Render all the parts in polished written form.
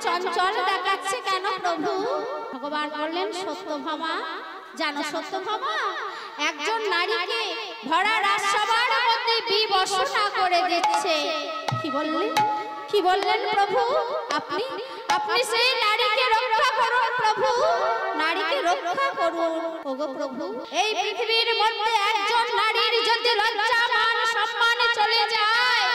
চঞ্চল দেখাচ্ছে কেন প্রভু? ভগবান বললেন, সত্যভামা জানো সত্যভামা, একজন নারীকে ভরা রাজসভার মধ্যে বিবশনা করে দিচ্ছে। কি বললেন? কি বললেন প্রভু? আপনি আপনি সেই নারীকে রক্ষা করুন প্রভু, নারীকে রক্ষা করুন। ওগো প্রভু, এই পৃথিবীর মধ্যে একজন নারীর যদি লজ্জা মান সম্মান চলে যায়,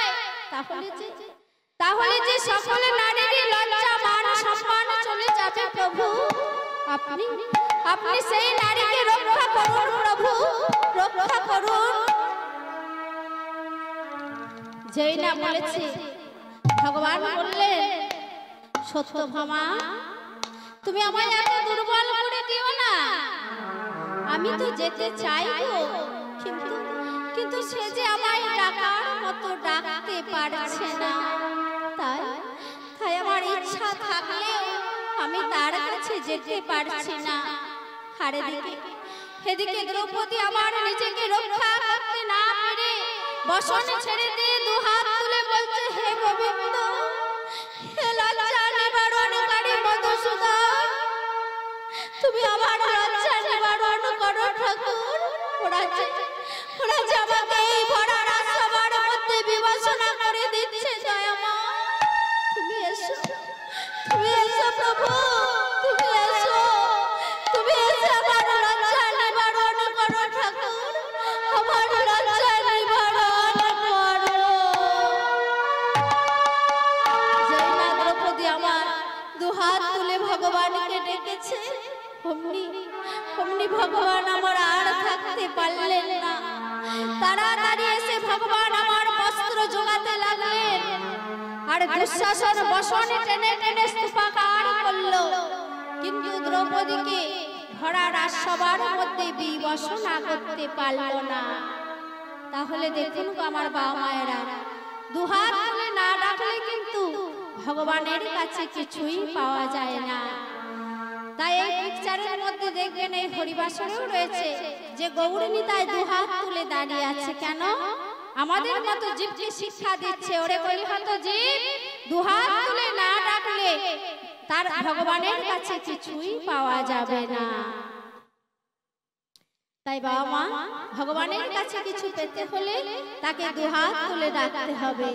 তাহলে যে সকল নারীর লজ্জা মান সম্মান চলে যাবে প্রভু। আপনি আপনি সেই নারীকে রক্ষা করুন প্রভু, রক্ষা করুন। যেই না বলেছে, ভগবান বললেন, সত্যভামা তুমি আমায় এত দুর্বল করে দিও না। আমি তো যেতে চাইবো, কিন্তু সে যে আমায় ডাকার মতো ডাকতে পারছে না। তাই আমার ইচ্ছা থাকলেও আমি তার কাছে যেতে পারছি না। আর এদিকে দ্রৌপদী আমার নিজেকে রক্ষা করতে না পেরে বসন ছেড়ে দিয়ে দুহাত তুলে বলছে, হে গোবিন্দ, হে লজ্জা নিবারণকারী মধুসূদন, তুমি আমার লজ্জা নিবারণ করো ঠাকুর। ওরা যে আমাকে এই ভরা রাজসভার মধ্যে বিবেচনা করে দিচ্ছে, দয়াময় তুমি এসো, তুমি এসো প্রভু, তুমি এসো, তুমি এসে আমার লজ্জা নিবারণ করো ঠাকুর, আমার লজ্জা নিবারণ করো। যেই না দ্রৌপদী আমার দুহাত তুলে ভগবানকে ডেকেছে, অমনি ভগবান আমার আর থাকতে পারলেন না। তাড়াতাড়ি এসে ভগবান আমার বস্ত্র জোগাতে লাগলেন, আর দুঃশাসন বসনে টেনে টেনে স্তূপাকার করলো। কিন্তু দ্রৌপদীকে ভরা রাজসভার মধ্যে বিবশনা করতে পারল না। তাহলে দেখুন আমার বাবা মায়েরা, দুহাত তুলে না ডাকলে কিন্তু ভগবানের কাছে কিছুই পাওয়া যায় না। তাই এই পিকচারের মধ্যে দেখবেন, এই হরিবাসরেও রয়েছে যে গৌরনীতায় দুহাত তুলে দাঁড়িয়ে আছে। কেন? আমাদের মতো জীবকে শিক্ষা দিচ্ছে, ওরে কলিহত জীব, দুহাত তুলে না ডাকলে তার ভগবানের কাছে কিছুই পাওয়া যাবে না। তাই বাবা মা, ভগবানের কাছে কিছু পেতে হলে তাকে দুহাত তুলে ডাকতে হবে।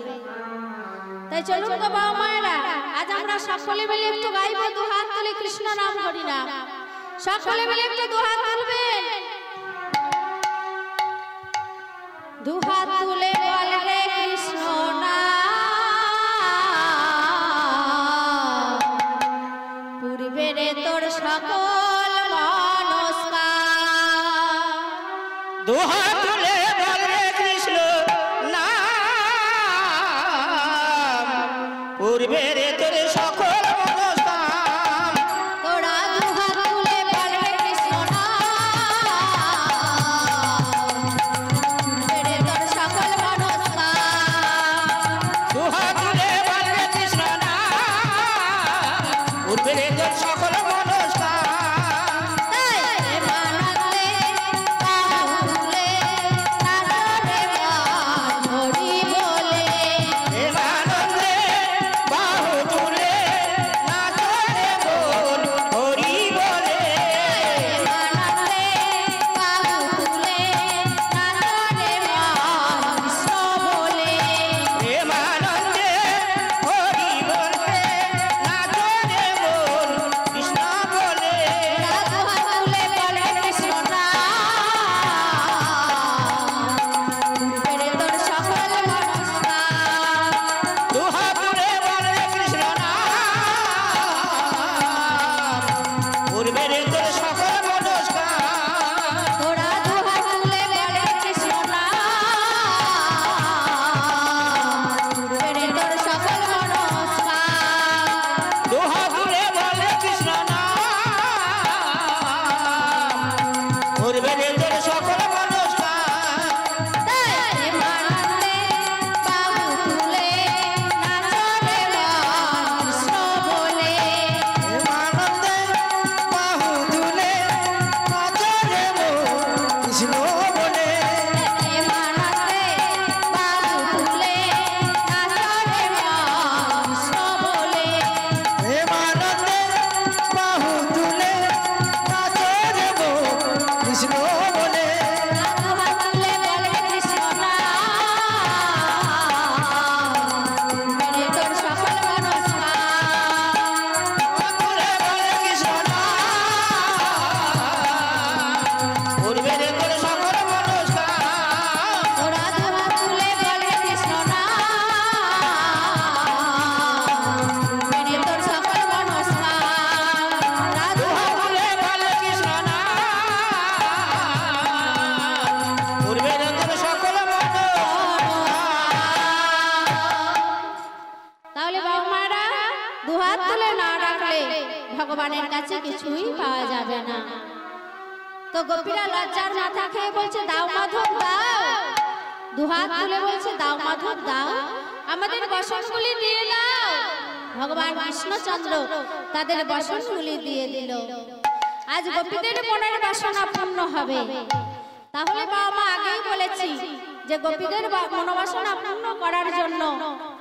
তাই চলুন তো বাবা মায়েরা, আজ আমরা সকলে মিলে একটু গাইব দুহাত তুলে কৃষ্ণ নাম হরি নাম। সকলে মিলে একটু দুহাত তুলবেন, দুহাত তুলে বল রে কৃষ্ণ নাম, পূর্বে রে তোর সকল মনস্কার। দুহাত তুলে বল রে কৃষ্ণ নাম, পূর্বে রে তোর সকল মনস্কার। তোরা দুহাত তুলে বল রে কৃষ্ণ নাম, পূর্বে রে তোর সকল মনস্কার। দুহাত তুলে বল রে কৃষ্ণ নাম, পূর্বে রে তোর সকল মনস্কার। কৃষ্ণ তুলে না ডাকলে ভগবানের কাছে কিছুই পাওয়া যাবে না। তো গোপীরা লজ্জার মাথা খেয়ে বলছে দাও মাধব দাও, দুহাত তুলে বলছে দাও মাধব দাও, আমাদের বসনগুলি দিয়ে দাও। ভগবান কৃষ্ণচন্দ্র তাদের বসনগুলি দিয়ে দিল। আজ গোপীদের মনের বাসনা পূর্ণ হবে। তাহলে বাবা মা আগেই বলেছি যে গোপীদের মনোবাসনা পূর্ণ করার জন্য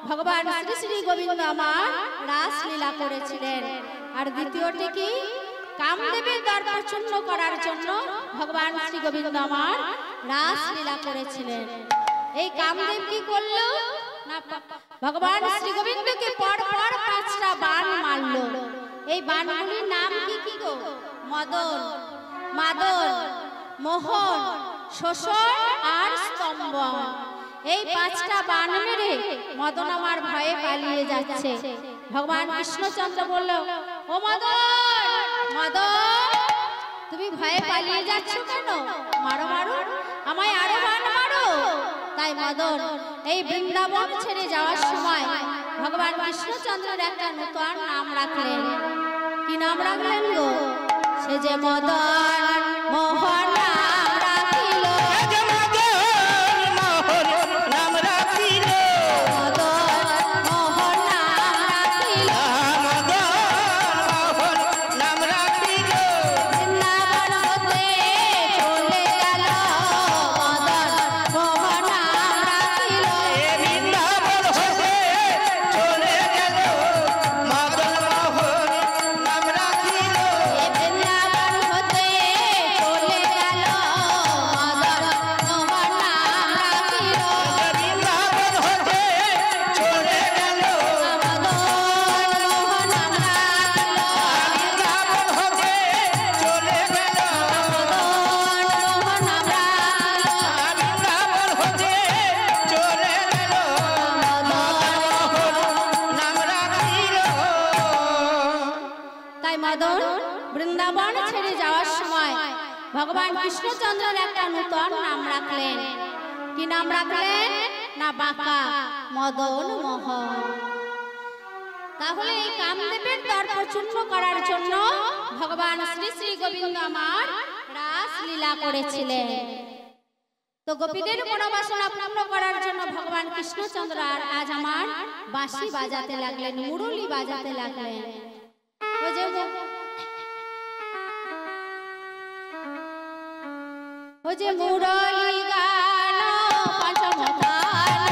ভগবান শ্রী শ্রী গোবিন্দ আমার রাসলীলা করেছিলেন। আর দ্বিতীয়টি কি, কামদেবের দর্প চূর্ণ করার জন্য ভগবান শ্রী গোবিন্দ আমার রাসলীলা করেছিলেন। এই কামদেব কি করলো না, ভগবান শ্রী গোবিন্দকে পর পর 5টা বাণ মারলো। এই বাণগুলির নাম কি কি গো? মদন, মাদন, মোহন, শোষণ আর স্তম্ভন। এই 5টা বাণ মেরে মদন আমার ভয়ে পালিয়ে যাচ্ছে। ভগবান কৃষ্ণচন্দ্র বলল, ও মদন, মদন তুমি ভয়ে পালিয়ে যাচ্ছ কেন? মারো মারো, আমায় আরো বাণ মারো। তাই মদন এই বৃন্দাবন ছেড়ে যাওয়ার সময় ভগবান কৃষ্ণচন্দ্রের একটা নতুন নাম রাখলেন। কি নাম রাখলেন গো? সে যে মদন মোহন নাম রাখিল, নাম রাখিল, মদন মোহন নাম রাখিল, নাম রাখিল, বৃন্দাবন হতে চলে গেল, মদন মোহন নাম রাখিল, বৃন্দাবন হতে চলে গেল, মদন মোহন নাম রাখিল, বৃন্দাবন হতে চলে গেল, মদন মোহন নাম রাখিল, বৃন্দাবন হতে চলে গেল, মদন মোহন নাম রাখিল, বৃন্দাবন হতে চলে গেল, মদন মোহন নাম রাখিল, বৃন্দাবন হতে চলে গেল, নাম রাখিল। তাই মদন বৃন্দাবন ছেড়ে যাওয়ার সময় ভগবান কৃষ্ণচন্দ্রের একটা নতুন নাম রাখলেন। কি নাম রাখলেন না? বাঁকা মদন মোহন। তাহলে এই কামদেবের দর্প চূর্ণ করার জন্য ভগবান শ্রী শ্রী গোবিন্দ আমার রাসলীলা করেছিলেন। তো গোপীদের মনোবাসনা পূর্ণ করার জন্য ভগবান কৃষ্ণচন্দ্র আর আজ আমার বাঁশি বাজাতে লাগলেন, মুরলি বাজাতে লাগলেন। ও যে মুরলি গান পঞ্চম গান,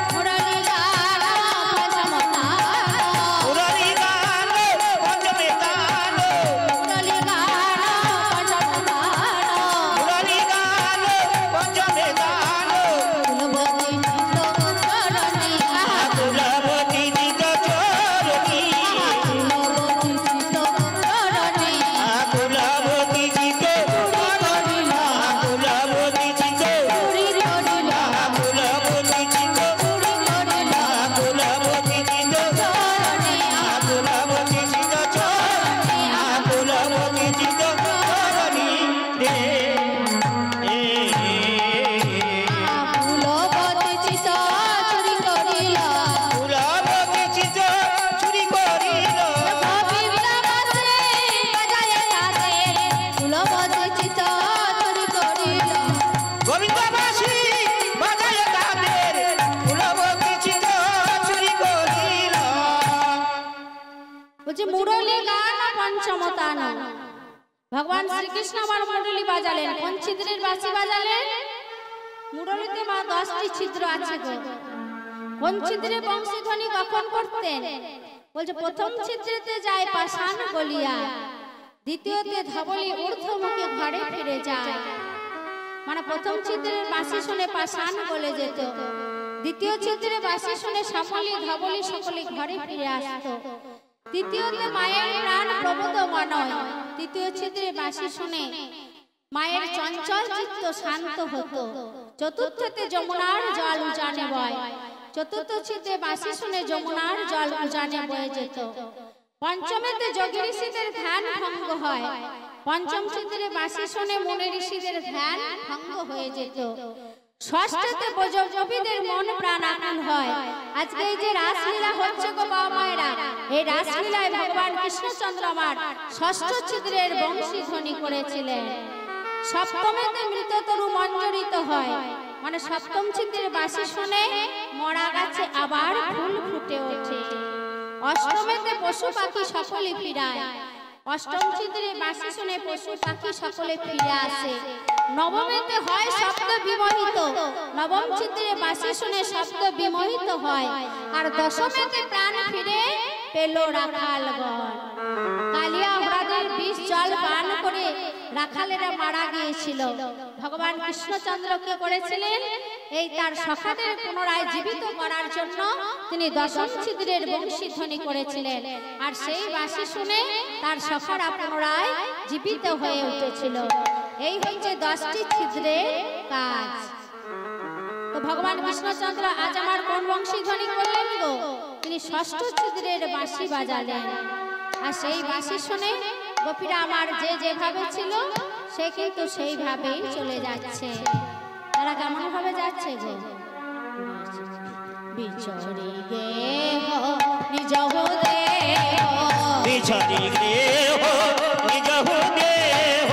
মুরলি গান পঞ্চম গান, মুরলি গান পঞ্চম গান, কুলবতী চিত্ত চরণী, কুলবতী চিত্ত চরণী, কুলবতী চিত্ত চরণী, কুলবতী চিত্ত চরণী, কুলবতী চিত্ত চরণী, কুলবতী চিত্ত চরণী, কুলবতী চিত্ত চরণী রে। কুলবতী চিত্ত চুরি করিল, কুলবতী চিত্ত চুরি করিল, গোবিন্দ বাঁশি বাজায়ে তাদের, কুলবতী চিত্ত চুরি করিল, গোবিন্দ বাঁশি বাজায় তাদের, কুলবতী চিত্ত চুরি করিল। বলছে মুরলি গান পঞ্চম তান। ভগবান শ্রীকৃষ্ণ আমার মুরলি বাজালেন। কোন ছিদ্রের বাঁশি বাজালেন? মুরলিতে মা 10টি ছিদ্র আছে গো। কোন ছিদ্রে বংশীধ্বনি কখন করতেন? বলছে প্রথম ছিদ্রেতে যায় পাষাণ গলিয়া, দ্বিতীয়তে ধবলি ঊর্ধ্বমুখী ঘরে ফিরে যায়। মানে প্রথম চিত্রের বাঁশি শুনে পাষাণ গলে যেত, দ্বিতীয় চিত্রে বাঁশি শুনে সাফল্য ধবলি সকলে ঘরে ফিরে আসতো। তৃতীয়তে মায়ের প্রাণ প্রবোধমান হয়, তৃতীয় চিত্রে বাঁশি শুনে মায়ের চঞ্চল চিত্ত শান্ত হতো। চতুর্থতে যমুনার জল উজানে বয়, চতুর্থ চিত্রে বাঁশি শুনে যমুনার জল উজানে বয়ে যেত। পঞ্চমেতে যোগী ঋষিদের ধ্যান ভঙ্গ হয়, পঞ্চম চিত্রে বাঁশি শুনে মুনি ঋষিদের ধ্যান ভঙ্গ হয়ে যেত। ষষ্ঠতে ব্রজগোপীদের মন প্রাণ আকুল হয়। আজকে এই যে রাসলীলা হচ্ছে গো বাবা মায়েরা, এই রাসলীলায় ভগবান কৃষ্ণচন্দ্র আমার ষষ্ঠ চিত্রের বংশী ধ্বনি করেছিলেন। সপ্তমেতে মৃততরু মঞ্জরিত হয়, মানে সপ্তম চিত্রের বাঁশি শুনে মরা গাছে আবার ফুল ফুটে ওঠে। অষ্টমেতে পশু পাখি সকলে ফিরায়, অষ্টম চিত্রে বাঁশি শুনে পশু পাখি সকলে ফিরে আসে। নবমেতে হয় শব্দ বিমোহিত, নবম চিত্রে বাঁশি শুনে শব্দ বিমোহিত হয়। আর দশমেতে প্রাণ ফিরে পেল রাখালগণ। কালিয়া হ্রদের বিষ জল পান করে রাখালেরা মারা গিয়েছিল। ভগবান কৃষ্ণচন্দ্র কি করেছিলেন, এই তার সখাদের পুনরায় জীবিত করার জন্য তিনি দশম ছিদ্রের বংশী ধ্বনি করেছিলেন। আর সেই বাঁশি শুনে তার সখারা পুনরায় জীবিত হয়ে উঠেছিল। এই হচ্ছে 10টি ছিদ্রের কাজ। তো ভগবান কৃষ্ণচন্দ্র আজ আমার কোন বংশী ধ্বনি করলেন গো? তিনি ষষ্ঠ ছিদ্রের বাঁশি বাজালেন। আর সেই বাঁশি শুনে গোপীরা আমার যে যেভাবে ছিল সে কিন্তু সেইভাবেই চলে যাচ্ছে। তারা কেমন ভাবে যাচ্ছে গো? বিচরি গেহ নিজ দেহ, বিচরি গেহ নিজ দেহ,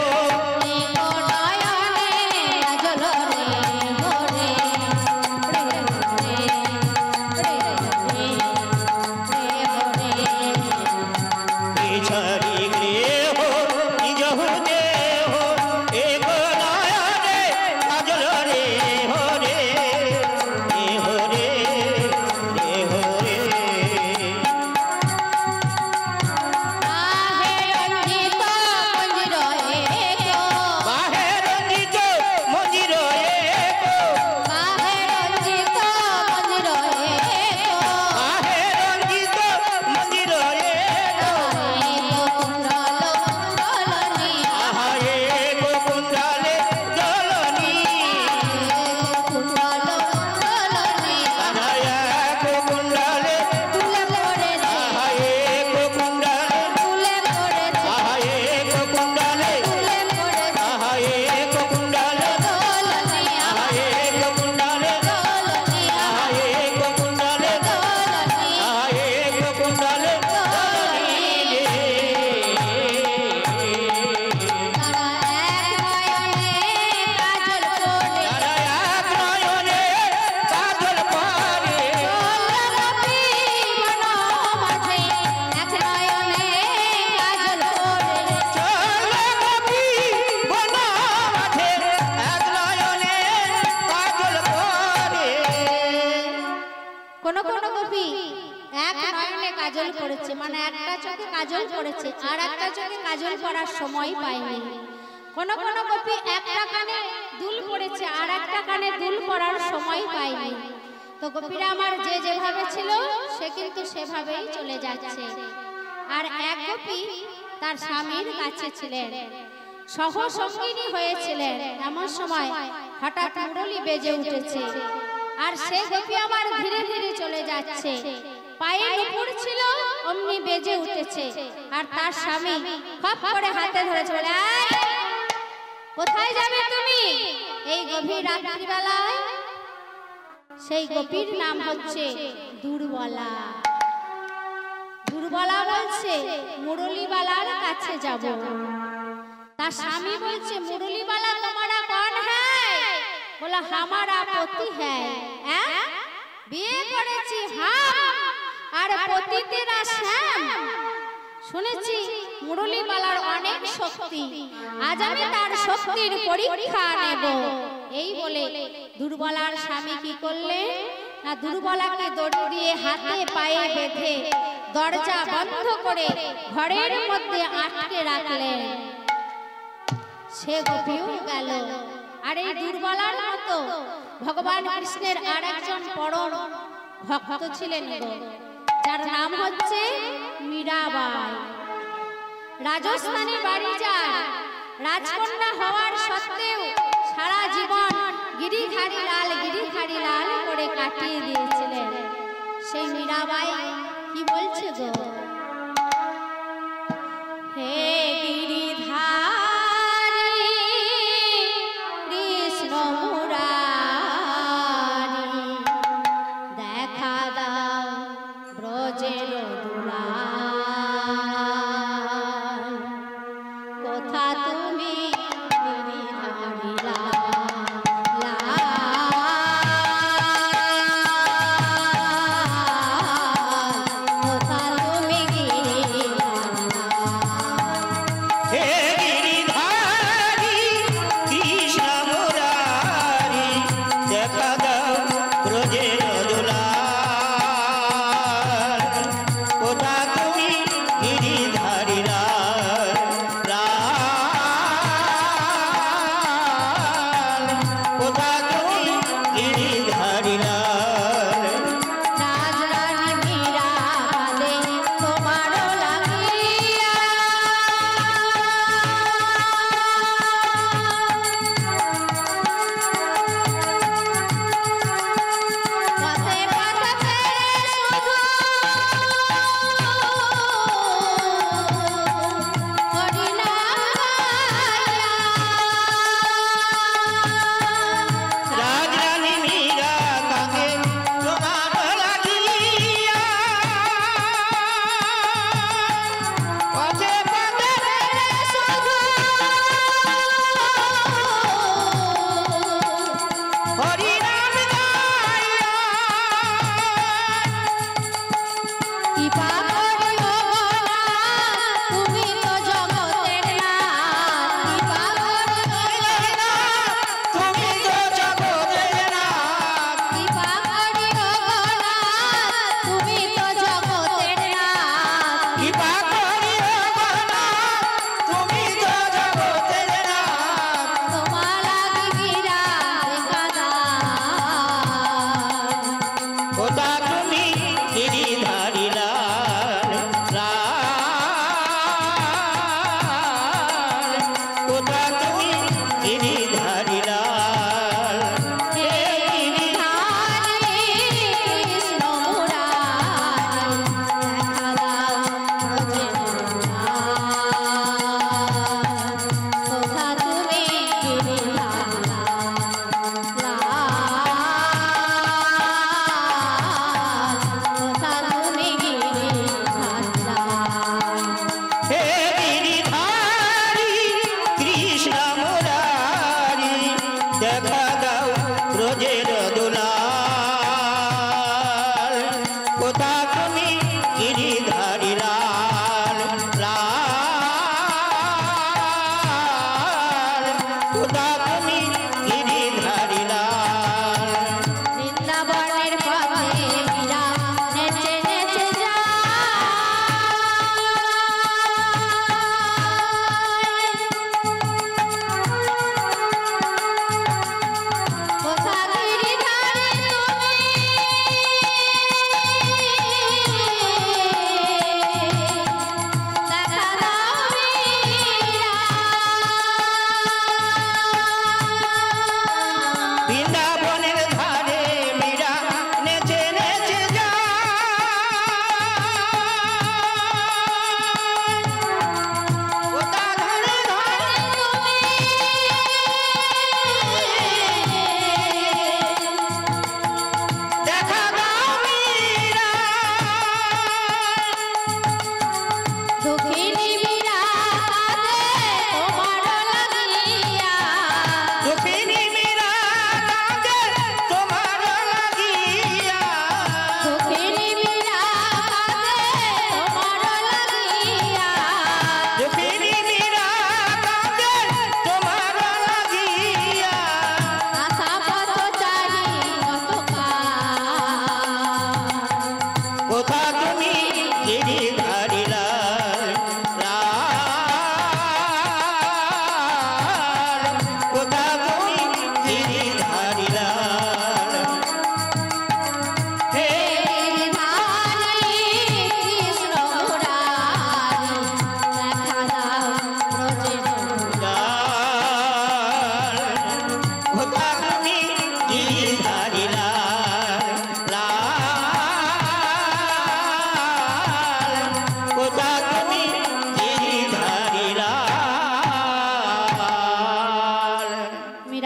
মানে একটা চোখে কাজল পড়েছে আর একটা চোখে কাজল পরার সময় পায়নি। কোন কোন গোপী একটা কানে দুল পড়েছে আর একটা কানে দুল পরার সময় পায়নি। তো গোপীরা আমার যে যেভাবে ছিল সে কিন্তু সেভাবেই চলে যাচ্ছে। আর এক গোপী তার স্বামীর কাছে ছিলেন, সহ সঙ্গিনী হয়েছিলেন। এমন সময় হঠাৎ মুরলি বেজে উঠেছে আর সে গোপী আমার ধীরে ধীরে চলে যাচ্ছে। পায়ে নুপুর ছিল অমনি বেজে উঠেছে আর তার স্বামী খপ করে হাতে ধরেছে, বলে কোথায় যাবে তুমি এই গভীর রাত্রি বেলায়? সেই গোপীর নাম হচ্ছে দুর্বলা। দুর্বলা বলছে মুরলীবালার কাছে যাব। তার স্বামী বলছে মুরলীবালা তোমারা কौन है? बोला हमारा पति है। বিয়ে করেছি হাম আর পতি তেরা শ্যাম। শুনেছি মুরলীবালার অনেক শক্তি, আজ আমি তার শক্তির পরীক্ষা নেব। এই বলে দুর্বলার স্বামী কি করলে না, দুর্বলাকে দড়ি দিয়ে হাতে পায়ে বেঁধে দরজা বন্ধ করে ঘরের মধ্যে আটকে রাখলেন। সে গোপীও গেল। আর এই দুর্বলার মতো ভগবান কৃষ্ণের আর একজন পরম ভক্ত ছিলেন গো, যার নাম হচ্ছে মীরাবাই। রাজস্থানে বাড়ি যায়, রাজকন্যা হওয়ার সত্ত্বেও সারা জীবন গিরিধারী লাল করে কাটিয়ে দিয়েছিলেন। সেই মীরাবাই কি বলছে গো, হে গিরিধারী কৃষ্ণ মুরারি, দেখা দাও ব্রজের দুলাল, কোথা তুমি গিরিধারী লাল, কোথা তুমি গিরিধারী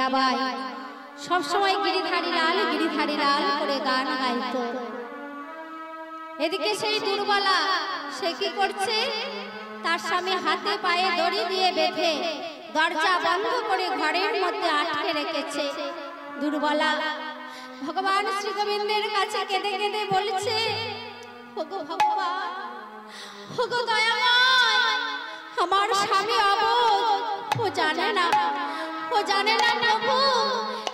মীরাবাই সবসময় গিরিধারী লাল করে গান গাইতো। এদিকে সেই দুর্বলা সে কি করছে, তার স্বামী হাতে পায়ে দড়ি দিয়ে বেঁধে দরজা বন্ধ করে ঘরের মধ্যে আটকে রেখেছে। দুর্বলা ভগবান শ্রী গোবিন্দের কাছে কেঁদে কেঁদে বলছে, ওগো ভগবান, ওগো দয়াময়, আমার স্বামী অবোধ, ও জানে না প্রভু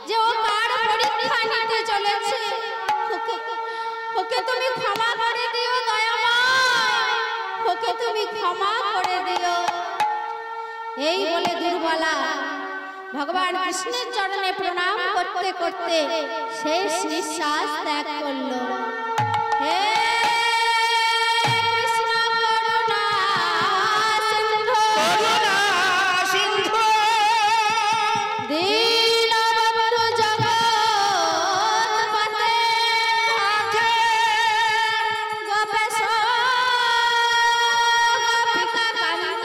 যে ও কার পরীক্ষা নিতে চলেছে। ওকে তুমি ক্ষমা করে দিও দয়াময়, ওকে তুমি ক্ষমা করে দিও। এই বলে দুর্বলা ভগবান কৃষ্ণের চরণে প্রণাম করতে করতে শেষ নিঃশ্বাস ত্যাগ করল। হে কৃষ্ণ করুণা সিন্ধু দীনবন্ধু জগৎপতে গোপেশ গোপিকা কান্ত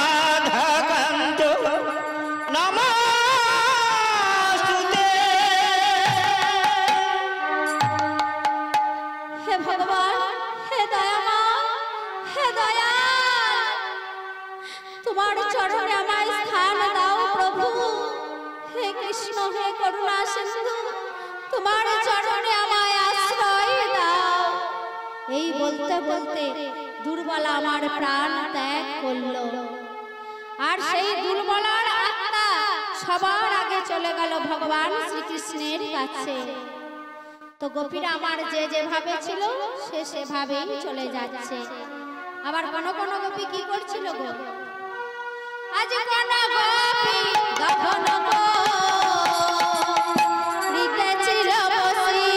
রাধাকান্ত নমস্তুতে। হে ভগবান, হে দয়াময়, হে দয়াল, তোমার চরণে আমায় স্থান দাও প্রভু। হে কৃষ্ণ, হে করুণা সিন্ধু, তোমার চরণে আমায় আশ্রয় দাও। এই বলতে বলতে দুর্বলা আমার প্রাণ ত্যাগ করলো। আর সেই দুর্বলার আত্মা সবার আগে চলে গেল ভগবান শ্রীকৃষ্ণের কাছে। তো গোপীরা আমার যে যেভাবে ছিল সে সেভাবেই চলে যাচ্ছে। আবার কোন কোন গোপী কি করছিল গো, আজ কোন গোপী দহন করিতেছিল বসি,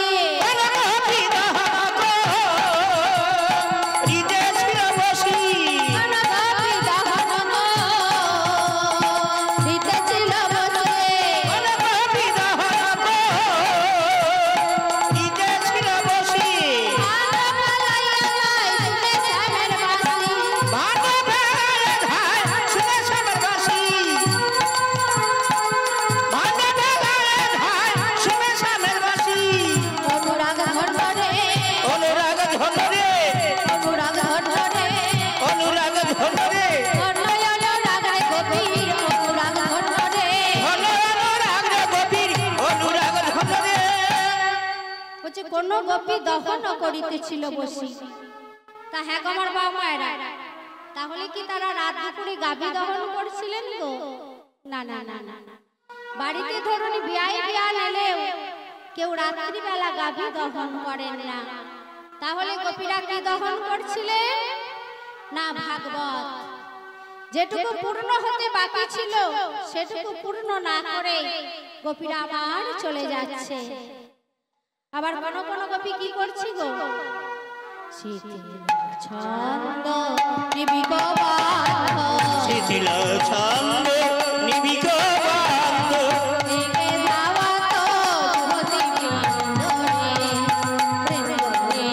কোন গোপী দহন করিতেছিল বসি। তা হ্যাঁ গো আমার বাবা মায়েরা, তাহলে কি তারা রাত দুপুরে গাভী দহন করছিলেন গো? না না না না, বাড়িতে ধরুন বিয়ান এলেও কেউ রাত্রিবেলা গাভী দহন করেন না। তাহলে গোপীরা কি দহন করছিলেন না, ভাগবত যেটুকু পূর্ণ হতে বাকি ছিল সেটুকু পূর্ণ না করে গোপীরা আবার চলে যাচ্ছে। আবার কোন কোন গোপী কি করছি গো, শিথিল ছন্দ নিবিক বান্ধ, শিথিল ছন্দ নিবিক বান্ধ, একে ধাবত যুবতী বৃন্দরে, বৃন্দরে,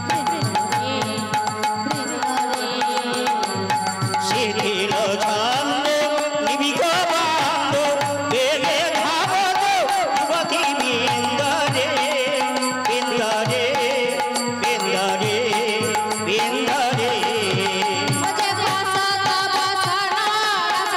বৃন্দরে, বৃন্দরে। শিথিল ছন্দ নিবিক বান্ধ, বেগে ধাবত যুবতী বৃন্দরে, বৃন্দরে, বৃন্দরে, বৃন্দরে। যে ভাষা তব সরস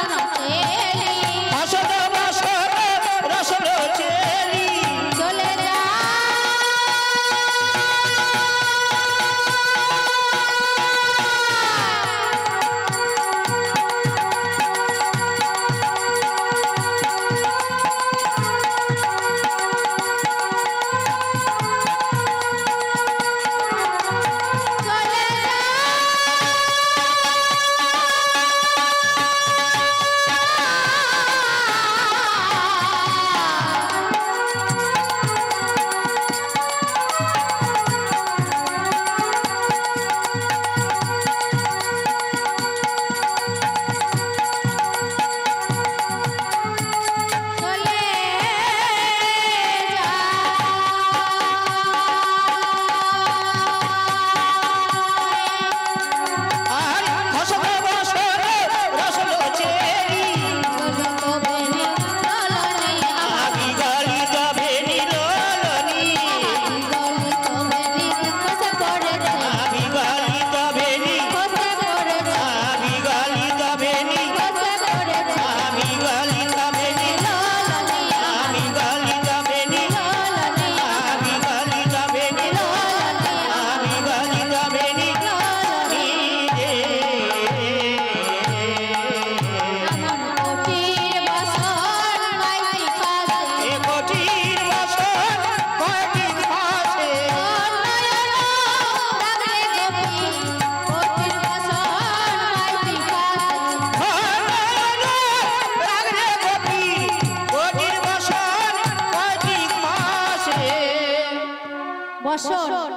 বসন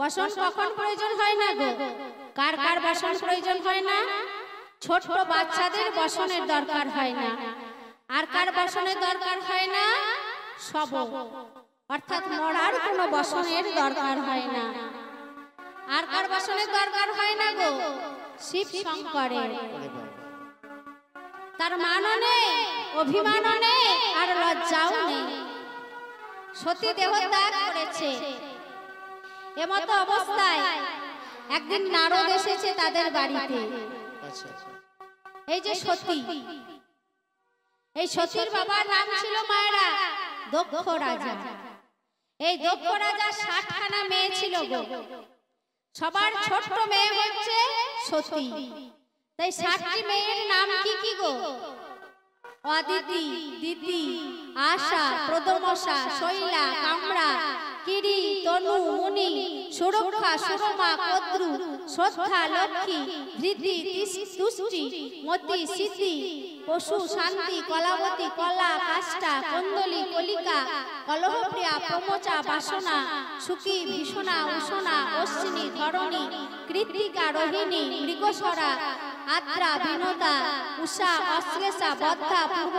বসন কখন প্রয়োজন হয় না গো? কার কার বসন প্রয়োজন হয় না? ছোট বাচ্চাদের বসনের দরকার হয় না। আর কার বসনের দরকার হয় না? সব, অর্থাৎ মরার কোনো বসনের দরকার হয় না। আর কার বসনের দরকার হয় না গো? শিব শঙ্করের। তার মানও নেই, অভিমানও নেই, আর লজ্জাও নেই। সতী দেহত্যাগ করেছে। এমতো অবস্থায় একদিন নারদ এসেছে তাদের বাড়িতে। এই যে সতী, এই সতীর বাবার নাম ছিল মায়েরা দক্ষ রাজা। এই দক্ষ রাজা 60খানা মেয়ে ছিল গো। সবার ছোট মেয়ে হচ্ছে সতী। তাই 60টি মেয়ের নাম কি কি গো? অদিতি, দিতি, আশা, প্রদমশা, শৈলা, কামরা, কিরি, তনু, মুনি, সুরক্ষা, সুরমা, কদ্রু, শ্রদ্ধা, লক্ষ্মী, ধৃতি, তুষ্টি, মতি, সিদ্ধি, পশু, শান্তি, কলাবতী, কলা, কাষ্টা, কন্দলি, কলিকা, কলহপ্রিয়া, প্রমোচা, বাসনা, সুখী, ভীষণা, উষণা, অশ্বিনী, ধরণী, কৃত্তিকা, রোহিণী, মৃগসরা, আদ্রা, বিনোদা, উষা, অশ্লেষা, বদ্ধা, পূর্ব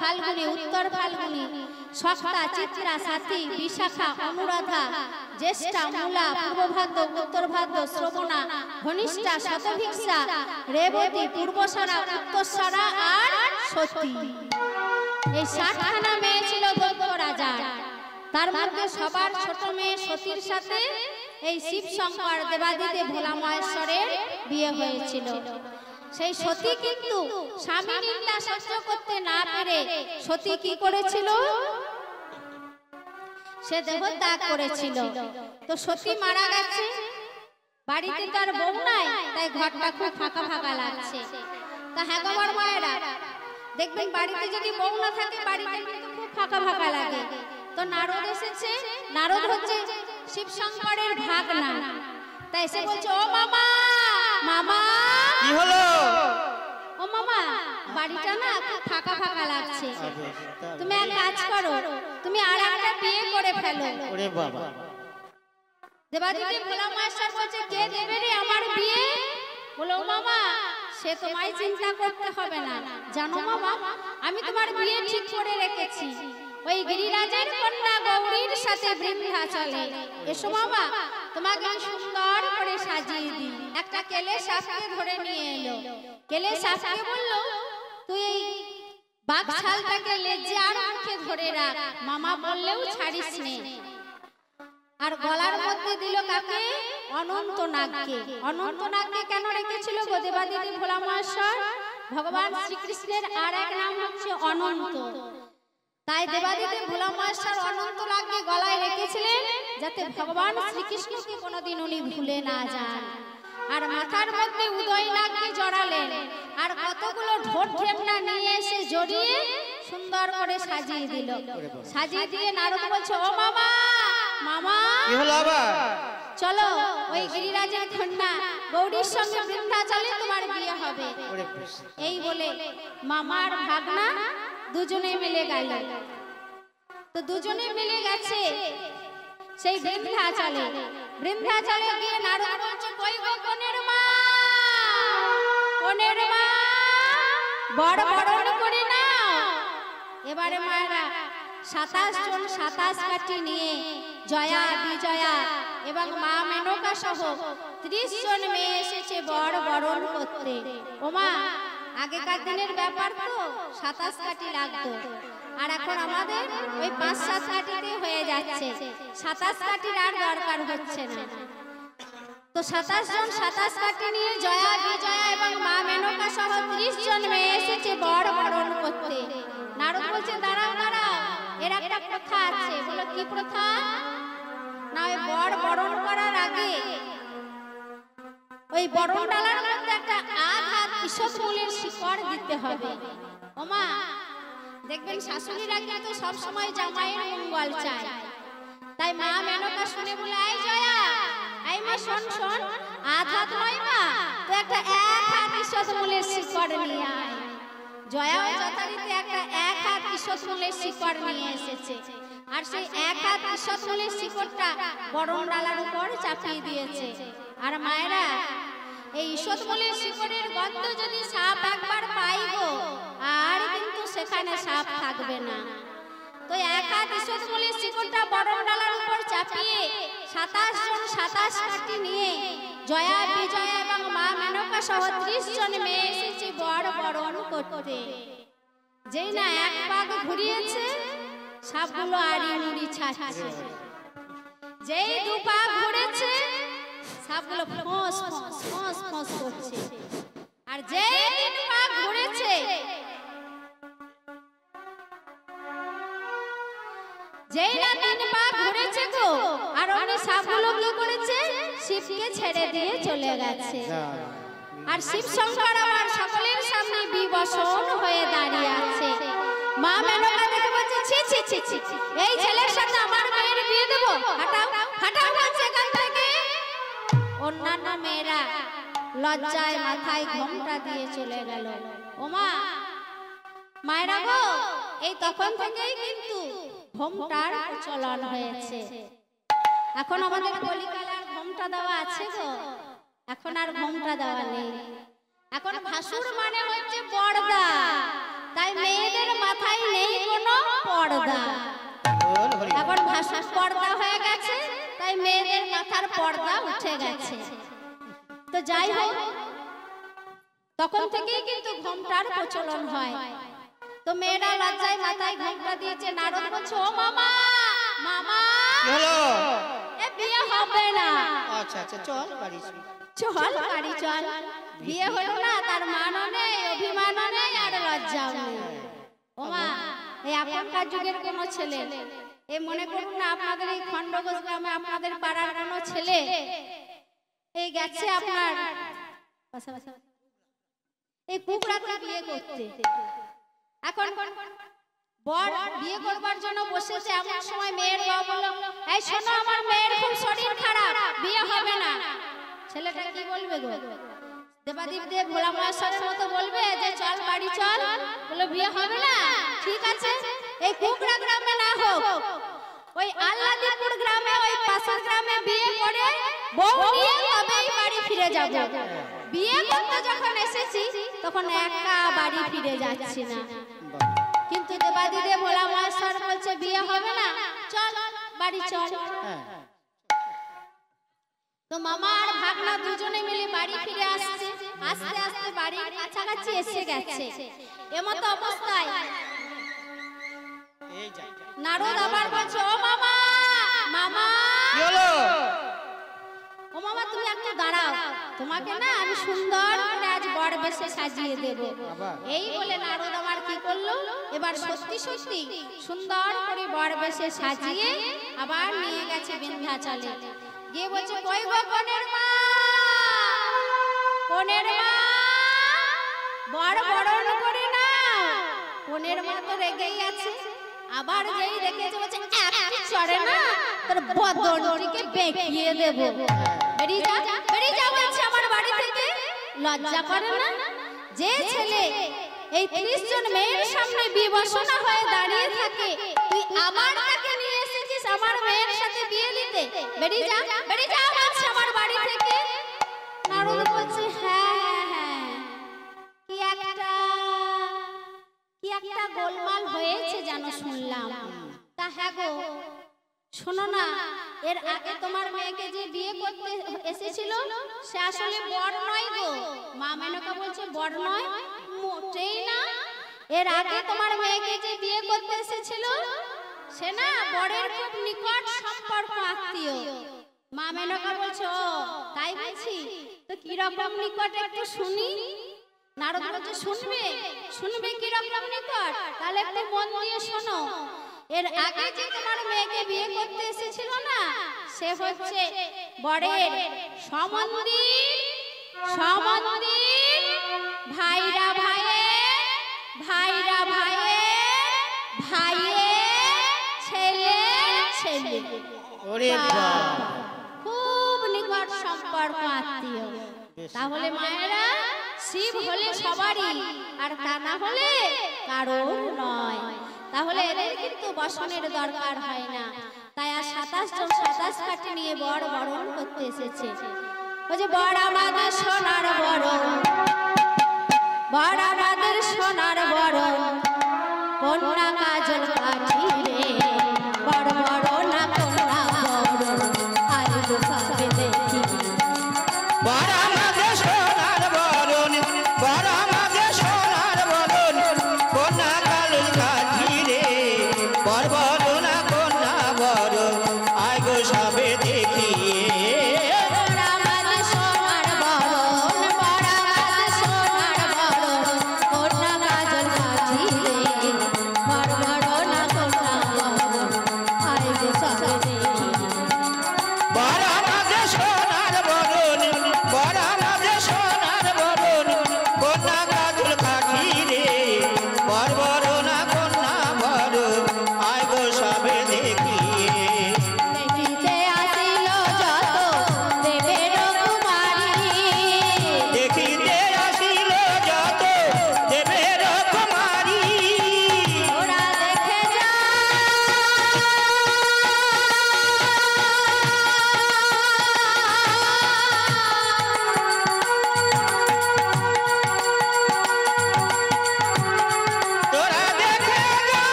ফাল্গুনী, উত্তর ফাল্গুনী, সপ্তা, চিত্রা, সাথী, বিশাখা, অনুরাধা, জ্যেষ্ঠা, মূলা, পূর্বভাদ্র, উত্তরভাদ্র, শ্রবণা, ঘনিষ্ঠা, শতভিক্ষা, রেবতী, পূর্বসারা, উত্তরসারা আর সতী। এই 60খানা মেয়ে ছিল দক্ষ রাজার। তার মধ্যে সবার ছোট মেয়ে সতীর সাথে এই শিব শঙ্কর দেবাদিদেব ভোলা মহেশ্বরের বিয়ে হয়েছিল। সেই সতী কিন্তু স্বামী নিন্দা সহ্য করতে না পেরে সতী কি করেছিল? সে দেহত্যাগ করেছিল। তো সতী মারা গেছে, বাড়িতে তার বউ নাই, তাই ঘরটা খুব ফাঁকা ফাঁকা লাগছে। তা হ্যাঁ গো মায়েরা, দেখবেন বাড়িতে যদি বউ না থাকে বাড়িতে কিন্তু খুব ফাঁকা ফাঁকা লাগে। তো নারদ এসেছে। নারদ হচ্ছে শিব শঙ্করের ভাগনা। তাই এসে বলছে, ও মামা, মামা কি হলো? ও মামা, বাড়িটা না খুব ফাঁকা ফাঁকা লাগছে। তুমি এক কাজ করো, তুমি আর একটা বিয়ে করে ফেলো। ওরে বাবা! দেবাদিদেব ভোলা মহেশ্বর বলছে, কে দেবে রে আমার বিয়ে? বলো মামা, সে তোমায় চিন্তা করতে হবে না। জানো মামা, আমি তোমার বিয়ে ঠিক করে রেখেছি। ওই গিরিরাজের কন্যা গৌরীর সাথে বৃন্দাচলে। এসো মামা, তোমাকে সুন্দর করে সাজিয়ে দিই। একটা কেলে সাপকে ধরে নিয়ে এলো। কেলে সাপকে বলল, তুই এই বাঘ ছালটাকে লেজে আর মুখে ধরে রাখ, মামা বললেও ছাড়িস নে। আর গলার মধ্যে দিল কাকে? অনন্ত নাগকে। অনন্ত নাগকে কেন রেখেছিল গো দেবাদিদেব ভোলা মহেশ্বর? ভগবান শ্রীকৃষ্ণের আর এক নাম হচ্ছে অনন্ত। তাই দেবাদিদেব ভোলা মহেশ্বর অনন্ত নাগকে গলায় রেখেছিলেন যাতে ভগবান শ্রীকৃষ্ণকে কোনোদিন উনি ভুলে না যান। আর মাথার মধ্যে উদয় নাগকে জড়ালেন। আর কতগুলো ঢোল ঢেমনা নিয়ে এসে জড়িয়ে সুন্দর করে সাজিয়ে দিল। সাজিয়ে দিয়ে নারদ বলছে, ও মামা, মামা কি হলো আবার? চলো ওই গিরিরাজের কন্যা গৌরীর সঙ্গে বৃন্দাচলে তোমার বিয়ে হবে। এই বলে মামার ভাগনা দুজনে মিলে গেল। তো দুজনে মিলে গেছে সেই বৃন্দাচলে। বৃন্দাচলে গিয়ে নারদ বলছে, কই গো কনের মা, কনের মা, বড় বরণ করে নাও। এবারে মায়েরা 27 জন 27 কাঠি নিয়ে জয়া, বিজয়া এবং মা মেনকা সহ 30 জন মেয়ে এসেছে বড় বরণ করতে। ওমা, আগেকার দিনের ব্যাপার তো 27 কাঠি লাগতো, আর এখন আমাদের ওই 5-7 কাঠিতে হয়ে যাচ্ছে। 27 কাঠির আর দরকার হচ্ছে না। তো 27 জন 27 কাঠি নিয়ে জয়া, বিজয়া এবং মা মেনকা সহ 30 জন মেয়ে এসেছে বড় বরণ করতে। নারদ বলছে, দাঁড়াও দাঁড়াও, এর একটা প্রথা আছে। বলো কি প্রথা? না, ওই বড় বরণ করার আগে ওই বরণ ডালার মধ্যে একটা আধ ঈষৎ মূলের শিকড় দিতে হবে। ওমা, দেখবেন শাশুড়িরা কিন্তু সব সময় জামাইয়ের মঙ্গল চায়। তাই মা মেনকা শুনে বলে, এই জয়া, এই মা শোন শোন, আধ নয় মা, তো একটা এক ঈষৎ মূলের শিকড় নিয়ে আয়। জয়াও যথারীতি একটা এক ঈষৎ মূলের শিকড় নিয়ে এসেছে। আর সেই এক হাত ঈষৎমূলের শিকড়টা বরণ ডালার উপর চাপিয়ে দিয়েছে। আর মায়েরা এই ঈষৎমূলের শিকড়ের গন্ধ যদি সাপ একবার পাই গো, আর কিন্তু সেখানে সাপ থাকবে না। তো এক হাত ঈষৎমূলের শিকড়টা বরণ ডালার উপর চাপিয়ে 27 জন 27 কাঠি নিয়ে জয়া, বিজয়া এবং মা মেনকা সহ 30 জন মেয়ে এসেছে বর বরণ করতে। যেই না এক পাক ঘুরিয়েছে, সাপগুলো আড়ি মুড়ি ছাড়ছে। যেই দু পাক ঘুরেছে, সাপগুলো ফোঁস ফোঁস ফোঁস ফোঁস করছে। আর যেই তিন পাক ঘুরেছে, যেই না তিন পাক ঘুরেছে গো, আর অনেক সাপগুলো কি করেছে, শিবকে ছেড়ে দিয়ে চলে গেছে। আর শিব শঙ্কর আমার সকলের সামনে বিবসন হয়ে দাঁড়িয়ে আছে। মা মেনকা দেখে বলছে, ছি ছি ছি ছি, এই ছেলের সাথে আমার মেয়ের বিয়ে দেব, হাঁটাও হাঁটাও বলছে এখান থেকে। অন্যান্য মেয়েরা লজ্জায় মাথায় ঘোমটা দিয়ে চলে গেল। ওমা মায়েরা গো, এই তখন থেকেই কিন্তু ঘোমটার চলন হয়েছে। এখন আমাদের কলিকালার ঘোমটা দেওয়া আছে গো, এখন আর ঘোমটা দেওয়া নেই। এখন ভাসুর মানে হচ্ছে পর্দা, তাই মেয়েদের মাথায় নেই কোনো পর্দা। এখন ভাসুর পর্দা হয়ে গেছে, তাই মেয়েদের মাথার পর্দা উঠে গেছে। তো যাই হোক, তখন থেকেই কিন্তু ঘোমটার প্রচলন হয়। তো মেয়েরা লজ্জায় মাথায় ঘোমটা দিয়েছে। নারদ বলছে, ও মামা মামা, কি হলো? এ বিয়ে হবে না। আচ্ছা আচ্ছা, চল বাড়ি চল বাড়ি চল। বিয়ে হলো না, তার মানও নেই, অভিমানও নেই, আর লজ্জাও নেই। ও মা, এই এখনকার যুগের কোন ছেলে, এই মনে করুন না আপনাদের এই খন্ডঘোষ গ্রামে আপনাদের পাড়ার কোন ছেলে এই গেছে আপনার এই কুকড়াতে বিয়ে করতে। এখন বর বিয়ে করবার জন্য বসেছে, এমন সময় মেয়ের বাবা বলল, এই শোনো আমার মেয়ের খুব শরীর খারাপ, বিয়ে হবে না। ছেলেটা কি বলবে গো? দেবাদীপ দেব ভোলা মহেশ্বরের মতো বলবে যে চল বাড়ি চল, বলে বিয়ে হবে না। ঠিক আছে, এই কুকড়া গ্রামে না হোক, ওই আল্লাদিপুর গ্রামে, ওই পাশের গ্রামে বিয়ে করে বউ নিয়ে তবেই বাড়ি ফিরে যাব। বিয়ে করতে যখন এসেছি তখন একা বাড়ি ফিরে যাচ্ছি না। কিন্তু দেবাদী দেব ভোলা মহেশ্বর বলছে বিয়ে হবে না, চল বাড়ি চল। তো মামা আর ভাগনা দুজনে মিলে বাড়ি ফিরে আসছে। আস্তে আস্তে বাড়ির কাছাকাছি এসে গেছে। এমত অবস্থায় নারদ আবার বলছে, ও মামা মামা, কি হলো? ও মামা তুমি একটু দাঁড়াও, তোমাকে না আমি সুন্দর করে আজ বর বেশে সাজিয়ে দেব। এই বলে নারদ আমার কি করলো, এবার সত্যি সত্যি সুন্দর করে বর বেশে সাজিয়ে আবার নিয়ে গেছে বিন্ধ্যাচলে। গিয়ে বলছে, কই গো কোনের মা, কোনের মা, বর বরণ করে নাও। কোনের মা তো রেগেই আছে। আবার যেই রেখেছে বলছে, একটু চড়ে না তোর বদনটিকে বেঁকিয়ে দেব। বেরিয়ে যা, বেরিয়ে যা বলছে আমার বাড়ি থেকে। লজ্জা করে না? যে ছেলে এই 30 জন মেয়ের সামনে বিবসনা হয়ে দাঁড়িয়ে থাকে, তুই আবার তাকে নিয়ে এসেছিস আমার মেয়ের সাথে বিয়ে দিতে? বেরিয়ে যা, বেরিয়ে যা বলছে আমার বাড়ি থেকে। নারদ বলছে, হ্যাঁ হ্যাঁ, কি একটা গোলমাল হয়েছে জানো শুনলাম। তা হ্যাঁ গো, শোনো না, এর আগে তোমার মেয়েকে যে বিয়ে করতে এসেছিল সে আসলে বর নয় গো। মা মেনকা বলছে, বর নয়, মোটেই না। এর আগে তোমার মেয়েকে যে বিয়ে করতে এসেছিল সে না বরের খুব নিকট সম্পর্ক আত্মীয়। মা মেনকা বলছে, ও তাই বলছি, তো কি রকম নিকট একটু শুনি। নারদ বলছে, শুনবে, শুনবে কি রকম নিকট? তাহলে একটু মন দিয়ে শোনো। এর আগে যে তোমার মেয়েকে বিয়ে করতে এসেছিল না, সে হচ্ছে বরের সমন্দির, সমন্দির ভাইরা ভাইয়ের, ভাইরা ভাইয়ের, ভাইয়ের ছেলে ছেলে। ওরে বাবা, খুব নিকট সম্পর্ক আত্মীয়। তাহলে মায়েরা, শিব হলে সবারই, আর তা না হলে কারোর নয়। তাহলে এদের কিন্তু বসনের দরকার হয় না। তাই আর 27 জন 27 কাঠি নিয়ে বর বরণ করতে এসেছে। ওই যে বর আমাদের সোনার বরণ, বর আমাদের সোনার বরণ, কন্যা কাজল কাঠি রে, বড় বড় না কন্যা বরণ, আই গো সবে দেখি। বর আমাদের সোনার বরণ, বর আমাদের সোনার বরণ, কন্যা কাজল কাঠি রে, বর বড় না কন্যা বরণ, আই গো সবে দেখি।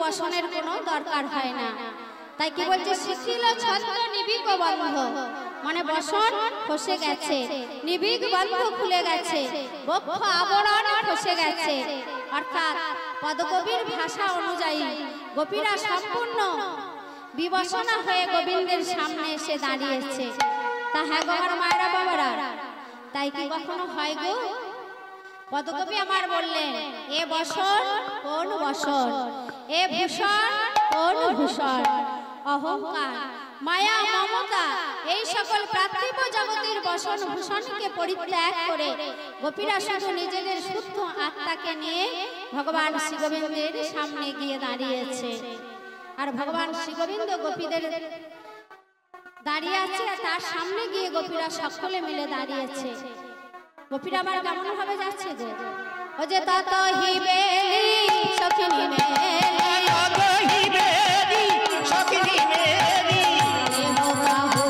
বসনের কোনো দরকার হয় না। তাই কি বলছে, শিখিল ছন্দ নিবিক বন্ধ, মানে বসন খসে গেছে, নিবিক বন্ধ খুলে গেছে, বক্ষ আবরণ খসে গেছে। অর্থাৎ পদকবির ভাষা অনুযায়ী গোপীরা সম্পূর্ণ বিবসনা হয়ে গোবিন্দের সামনে এসে দাঁড়িয়েছে। তা হ্যাঁ গো আমার মায়েরা বাবারা, তাই কি কখনো হয় গো? পদকবি আমার বললেন, এ বসন কোন বসন, এ ভূষণ কোন ভূষণ, অহংকার মায়া মমতা এই সকল পার্থিব জগতের বসন ভূষণকে পরিত্যাগ করে গোপীরা শুধু নিজেদের শুদ্ধ আত্মাকে নিয়ে ভগবান শ্রী গোবিন্দের সামনে গিয়ে দাঁড়িয়েছে। আর ভগবান শ্রী গোবিন্দ গোপীদের দাঁড়িয়ে আছে, তার সামনে গিয়ে গোপীরা সকলে মিলে দাঁড়িয়েছে। গোপীরা আবার কেমন ভাবে যাচ্ছে গো? ও যে তত হিবেলি সখিনী মেলি, তত হিবেলি সখিনী মেলি, দেহ বাহু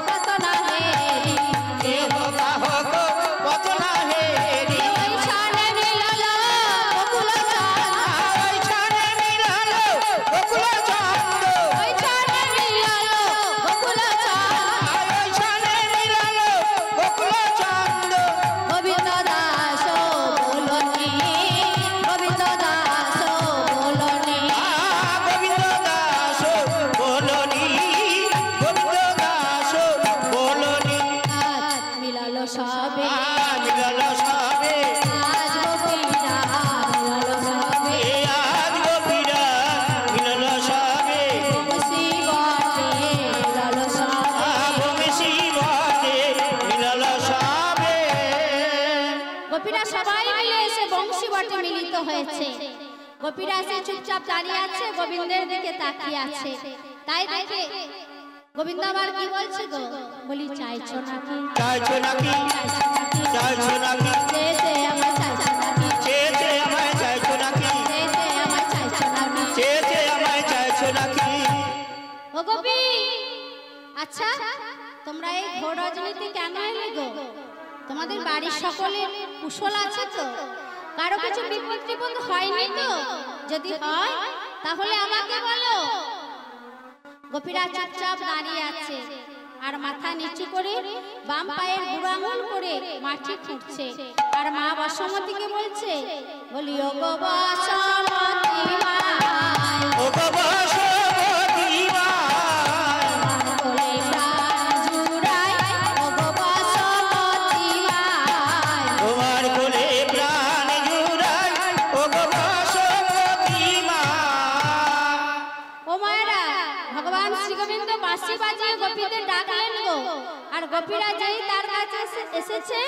কত না হেরি, দেহ বাহু কত না হেরি, ওই ছানে মিলালো বকুল চন্দ্র, ওই ছানে মিলালো বকুল চন্দ্র, ওই ছানে মিলালো বকুল চন্দ্র, ওই ছানে মিলালো বকুল চন্দ্র, গোবিন্দ দাস বলনি, গোবিন্দ দাস বলনি, গোবিন্দ দাস বলনি, গোবিন্দ দাস বলনি, মিলালো সবে মিলালো সবে, আজ গোপীরা মিলালো সবে, আজ গোপীরা মিলালো সবে, শিবকে মিলালো সবে। ভূমি শিবকে মিলালো সবে। গোপীরা সবাই মিলে এসে বংশী বটে মিলিত হয়েছে। গোপীরা এসে চুপচাপ দাঁড়িয়ে আছে, গোবিন্দের দিকে তাকিয়ে আছে। তাই দেখে গোবিন্দ আবার কি বলছে গো? বলি চাইছো নাকি? চাইছো নাকি? চাইছো নাকি? চেয়েছে আমায় চাইছো নাকি? চেয়েছে আমায় চাইছো নাকি? চেয়েছে আমায় চাইছো নাকি? চেয়েছে আমায় চাইছো নাকি? ও গোপী, আচ্ছা তোমরা এই ঘোর রজনীতে কেন এলে গো? তোমাদের বাড়ির সকলের কুশল আছে তো? কারো কিছু বিপদ টিপদ হয়নি তো? যদি হয় তাহলে আমাকে বলো। গোপীরা চুপচাপ দাঁড়িয়ে আছে আর মাথা নিচু করে বাম পায়ের বুড়ো আঙুল করে মাটি খুঁড়ছে। আর মা বসমতীকে বলছে, বলি ও গো বসমতী মাই, ও গো বসমতী মাই, আমার কোলে প্রাণ জুড়াই, ও গো বসমতী মাই, তোমার কোলে প্রাণ জুড়াই, ও গো বসমতী মাই। ও মায়েরা, ভগবান শ্রী গোবিন্দ বাঁশি বাজিয়ে গোপীদের ডাকলেন গো। আর গোপীরা যেই তার কাছে এসেছে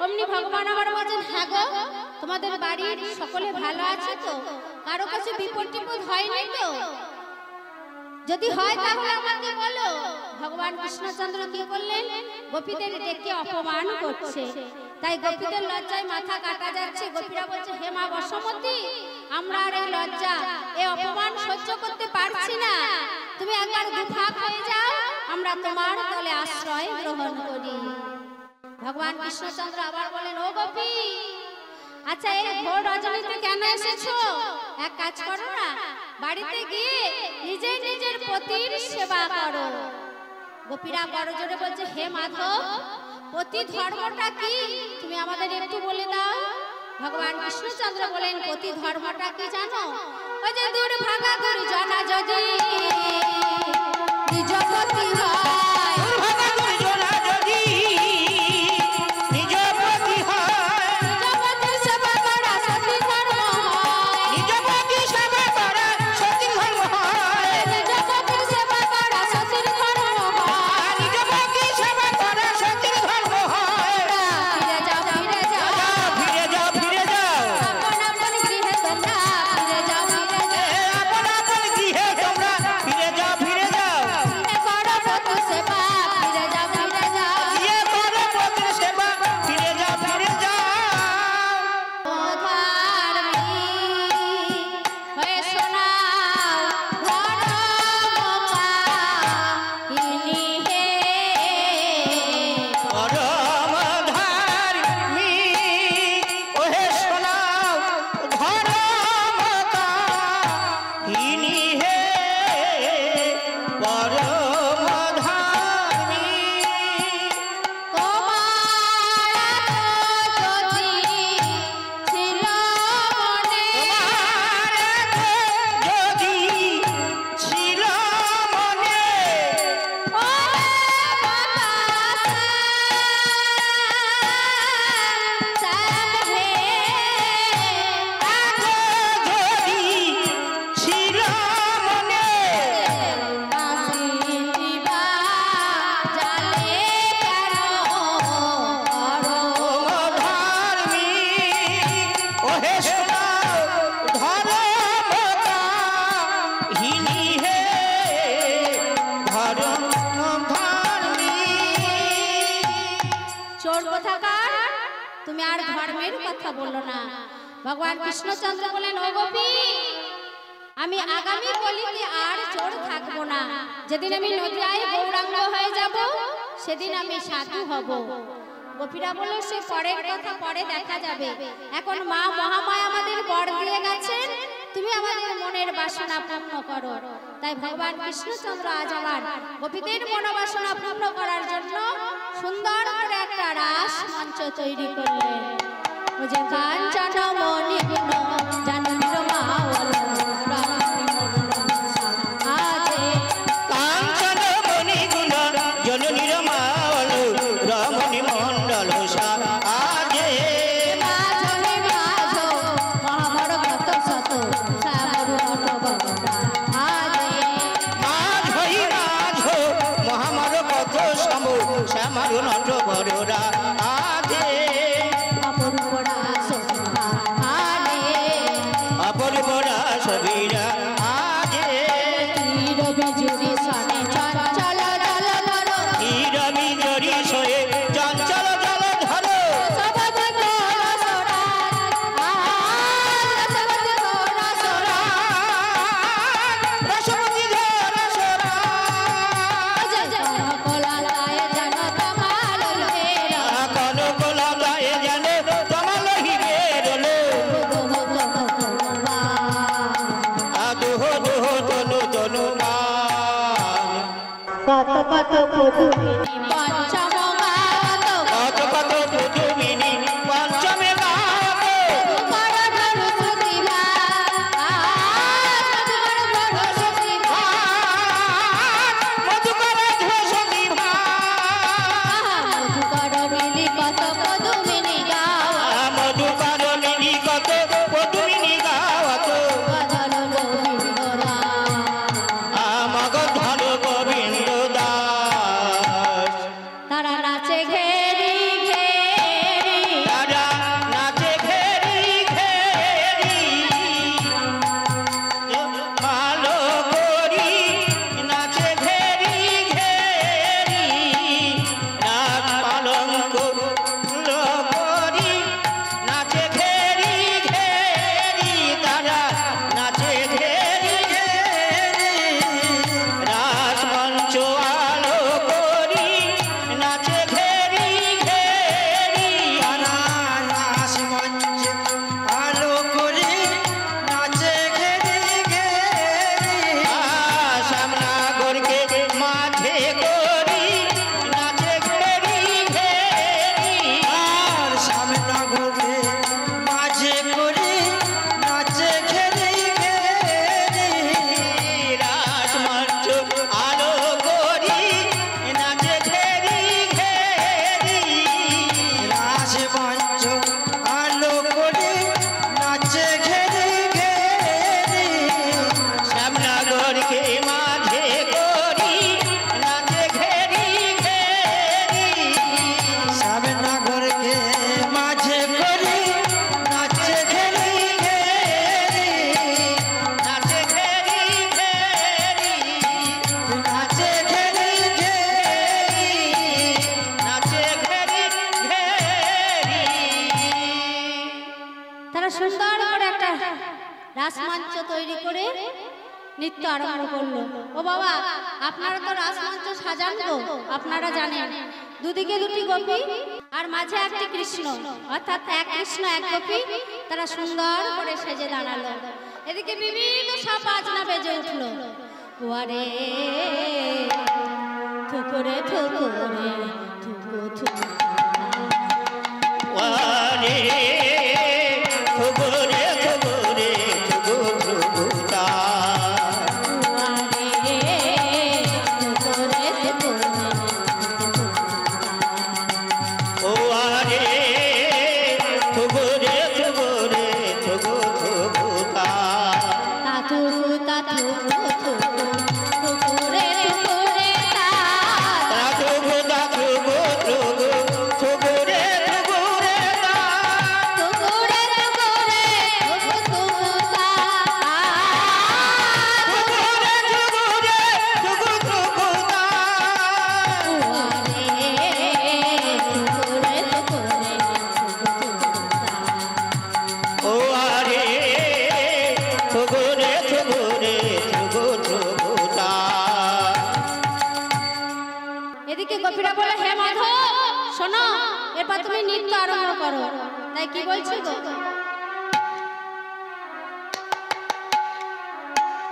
অমনি ভগবান আবার বলছেন, হ্যাঁ গো তোমাদের বাড়ির সকলে ভালো আছে তো? কারো কাছে বিপদ টিপদ হয়নি তো? যদি হয় তাহলে আমাকে বলো। ভগবান কৃষ্ণচন্দ্র কি করলেন? গোপীদের ডেকে অপমান করছে। তাই গোপীদের লজ্জায় মাথা কাটা যাচ্ছে। গোপীরা বলছে, হে মা বসমতী, আমরা আর এই লজ্জা এই অপমান সহ্য করতে পারছি না। তুমি একবার দুভাগ হয়ে যাও, আমরা তোমার তলে আশ্রয় গ্রহণ করি। ভগবান কৃষ্ণচন্দ্র আবার বলেন, ও গোপী, আচ্ছা এই ঘোর রজনীতে কেন এসেছো? এক কাজ করো না, বাড়িতে গিয়ে নিজে নিজের পতির সেবা করো। গোপীরা বড় জোরে বলছে, হে মাধব, পতি ধর্মটা কি তুমি আমাদের একটু বলে দাও। ভগবান কৃষ্ণচন্দ্র বলেন, পতি ধর্মটা কি জানো? ওই যে দূর ভাগা দূর জানা যদি নিজ পতি হয়, দূর ভাগা দূর জানা যদি নিজ পতি হয়, নিজ পতির সেবা করা সতী ধর্ম হয়, নিজ পতি সেবা করা সতী ধর্ম হয়, নিজ পতির সেবা করা সতী ধর্ম হয়, নিজ পতি সেবা করা সতী ধর্ম হয়। ফিরে যাও, ফিরে যাও, ফিরে যাও, ফিরে যাও, আপন আপন গৃহে তোমরা ফিরে যাও, ফিরে যাও, আপন আপন গৃহে তোমরা ফিরে যাও, ফিরে যাও, ফিরে করো পতি সেবা, ফিরে যাও, ফিরে যাও। গিয়ে করো পতি সেবা, ফিরে যাও, ফিরে যাও। পরমধারিণী ওহে শোনাও ধর্মকাহিনী হে, পরমধারিণী। তোমার যদি ছিল মনে, যদি ছিল মনে, ধর্মী ওহে শোনাও ধর্মকাহিনী হে, ধর্মী। চোর কোথাকার, তুমি আর ধর্মের কথা বলো না। ভগবান কৃষ্ণচন্দ্র বলেন, ও গোপী, আমি আগামী কলিতে আর চোর থাকবো না। যেদিন আমি নদিয়ায় গৌরাঙ্গ হয়ে যাব, সেদিন আমি সাধু হব। গোপীরা বলল, সে পরের কথা পরে দেখা যাবে, এখন মা মহামায়া আমাদের বর দিয়ে গেছেন, তুমি আমাদের মনের বাসনা পূর্ণ করো। তাই ভগবান কৃষ্ণচন্দ্র আজ আমার গোপীদের মনোবাসনা পূর্ণ করার জন্য সুন্দর করে একটা রাস মঞ্চ তৈরি করলেন। ও যে কাঞ্চন মণি গুণ জানবীর মাওয়াল আজে কাঞ্চন মণি গুণ জননীর মাওয়াল রমণী মণ্ডল আজে, মাঝে মাঝো মহাবড় কত শত শ্যামরু নটবরা আজে মাঝই মাঝো মহামার কত সম শ্যামার নট বড়রা আজে, অপরূপরা শোভা আনে অপরিবরা ছবিরা আজে, তীর বিজুরি সনে চঞ্চল দল কত কত পদুমিনী পঞ্চম গাত কত কত পদুমিনী পঞ্চমে গাত মধুকর ধরুসুতি মধুকর ধসতি মধুকর মিলি কত পদুমিনী গাওয়া মধুকর মিলি কত পদুমিনী গাওয়াত গধল গোবিন্দ দাস মগধর গোবিন্দ দাস তারা নাচে ঘেরি ঘেরি তারা নাচে ঘেরি ঘেরি ভালো করি নাচে ঘেরি ঘেরি নাচ পালঙ্ক করি নাচে ঘেরি ঘেরি তারা নাচে ঘেরি ঘেরি রাস মঞ্চ আলো করি নাচে ঘেরি ঘেরি রাস মঞ্চ আলো করে নাচে ঘেরি ঘেরি সামনা গরকে মাঝে করি নাচে ঘেরি ঘেরি আর সামনা ঘরে মাঝে করে নাচে ঘেরি ঘেরি রাস মঞ্চ আলো করি নাচে ঘেরি ঘেরি রাস মঞ্চ আলো করে নাচে ঘেরি ঘেরি সামনা গরকে মাঝে করি নাচে ঘেরি ঘেরি সামনা ঘরকে মাঝে করে নাচে ঘেরি ঘেরি নাচে ঘেরি ঘেরি নাচে ঘেরি ঘেরি নাচে ঘেরি ঘেরি তারা সুন্দর করে একটা রাসমঞ্চ তৈরি করে নৃত্য আরম্ভ করলো। ও বাবা, আপনারা তো রাসমঞ্চ সাজান গো, আপনারা জানেন দুদিকে দুটি গোপী আর মাঝে একটি কৃষ্ণ, অর্থাৎ এক কৃষ্ণ এক গোপী, তারা সুন্দর করে সেজে দাঁড়ালো। এদিকে বিভিন্ন সব বাজনা বেজে উঠলো। ওয়ারে থুকুরে থুকুরে থুকু থুকু ওয়ারে থুগুরে থুগুরে থুগু থুগুতা ওয়ারে থুগুরে থুগুরে থুগু থুগুতা থুগুতা থুগু থুগু থুগুরে থুগুরে তা থুগুরে থুগুরে থুগু থুগুতা ওয়ারে থুগুরে থুগুরে থুগু থুগুতা এদিকে গোপীরা বলে, হে মাধব শোনো, এরপর তুমি নৃত্য আরম্ভ করো। তাই কি বলছি গো?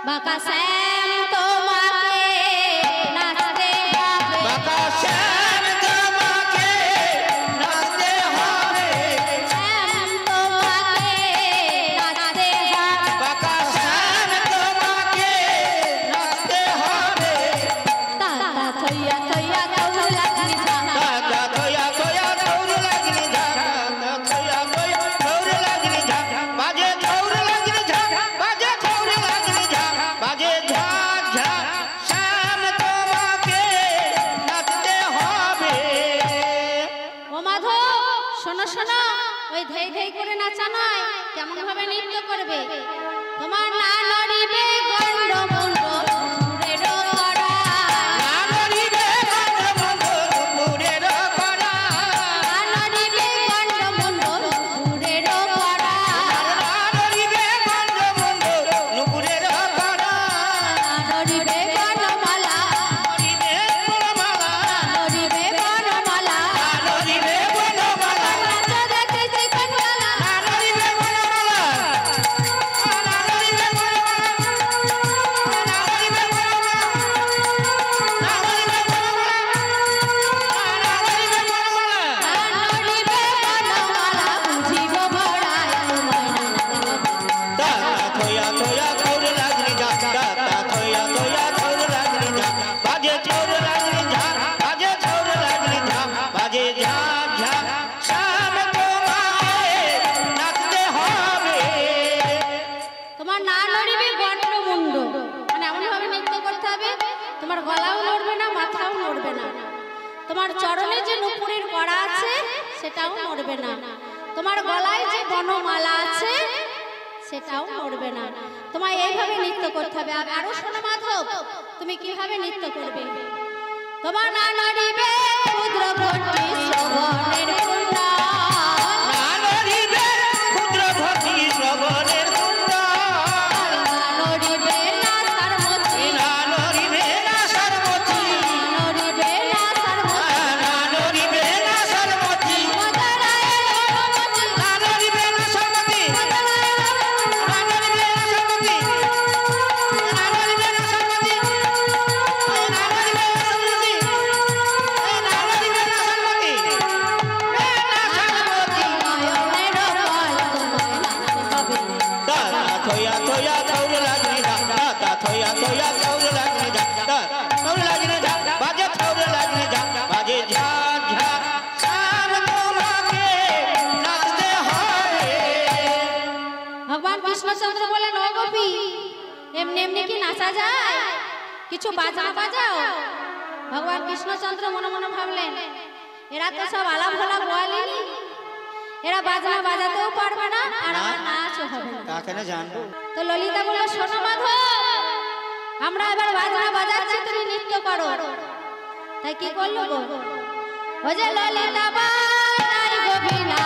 বাঁকা শ্যাম তোমাকে নাচতে হবে, বাঁকা শ্যাম তোমাকে নাচতে হবে শ্যাম তোমাকে নাচতে হবে। বাঁকা শ্যাম তোমাকে নাচতে হবে তাতা থইয়া থইয়া দৌড় লাগলি ঝাঁকা, দাদা কয়া কয়া দৌড় লাগলি ঝাঁকা কয়া কয়া দৌড় লাগলি ঝাঁকা বাজে দৌড় লাগলি ঝাঁকা বাজে দৌড় লাগলি ঝাঁকা বাজে ঝাঁক ঝাঁক শ্যাম তোমাকে নাচতে হবে ও মাধব শোনো শোনো, ওই ধেই ধেই করে নাচা নয়, কেমন ভাবে নৃত্য করবে? তোমার না নড়িবে গন্ড মুন্ড রেডো করা, নাগরিবে গন্ধ দুপুরের করা না নড়িবে গন্ড মুন্ড রেডো করা, নাগরিবে গন্ধ দুপুরের করা না নড়িবে বনমালা, নাগরিবে বনমালা নড়িবে বনমালা, নাগরিবে বনমালা নাচ দেখেছি বনমালা, নাগরিবে বনমালা নাগরিবে থইয়া থৌর লাগনি ঝা তা থইয়া থইয়া থৌর লাগনি ঝা বাজে থৌর লাগনি ঝা বাজে থৌর লাগনি ঝা বাজে ঝা ঝা শাম তোমায় নাচতে হবে। তোমার না নড়িবে গণ্ড মুন্ড, মানে এমন ভাবে নৃত্য করতে হবে তোমার গলাও নড়বে না, মাথাও নড়বে না, তোমার চরণে যে নুপুরের কড়া আছে সেটাও নড়বে না, তোমার গলায় যে বনমালা আছে সেটাও নড়বে না। তোমায় এইভাবে নৃত্য করতে হবে। আরো শোনো মাধব, তুমি কিভাবে নৃত্য করবে। তোমার না নড়িবে ক্ষুদ্র ঘটি শ্রবণের কুণ্ডল, না নড়িবে ক্ষুদ্র ঘটি শ্রবণের কুণ্ডল, না নড়িবে না সারমতি, না নড়িবে না সারমতি, নড়িবে না সারমতি, না নড়িবে না সারমতি, মদরায়ের অনুমতি, না নড়িবে না সারমতি, মদরায়ের অনুমতি, না নড়িবে না সারমতি, না নড়িবে না সারমতি, না নড়িবে না সারমতি, না নড়িবে না সারমতি, না নড়িবে না সারমতি। নয়নের ফল তোমায় নাচতে হবে। তা থইয়া থইয়া থৌর লাগনি ঝা তা থইয়া থইয়া থৌর লাগনি ঝা থৌর লাগনি ঝা বাজে থৌর লাগনি ঝা বাজে ঝা ঝা শাম তোমাকে নাচতে হবে। ভগবান কৃষ্ণচন্দ্র বলেন, ও গোপী, এমনি এমনি কি নাচা যায়? কিছু বাজনা বাজাও। ভগবান কৃষ্ণচন্দ্র মনে মনে ভাবলেন, এরা তো সব আলাপ ভোলা গোয়ালিনী, এরা বাজনা বাজাতেও পারবে না আর আমার নাচও হবে না। কাকে না জানবো। তো ললিতা বলল, শোনো মাধব, আমরা এবার বাজনা বাজাচ্ছি, তুমি নৃত্য করো। তাই কি করলো গো? ও যে ললিতা বাজাই গোবিনা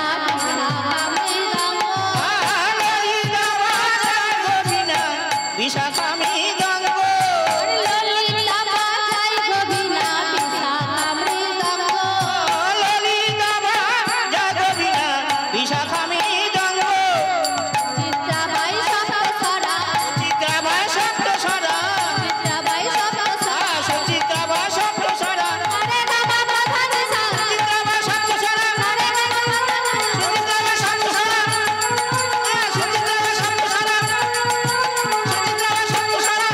বিশাখামি গঙ্গ ললিতা বাজাই গোবিনা বিশাখামৃদঙ্গ, ললিতা জাগবিনা বিশাখামি গঙ্গ চিত্রাবাই সপ্তস্বরা, চিত্রাবাই সপ্তস্বরা চিত্রাবাই সপ্তস্বরা, চিত্রাবাই সপ্তস্বরা আরে বাবা প্রধান সা, চিত্রাবাই সপ্তস্বরা আরে বাবা প্রধান সা, চিত্রাবাই সপ্তস্বরা চিত্রাবাই সপ্তস্বরা চিত্রাবাই সপ্তস্বরা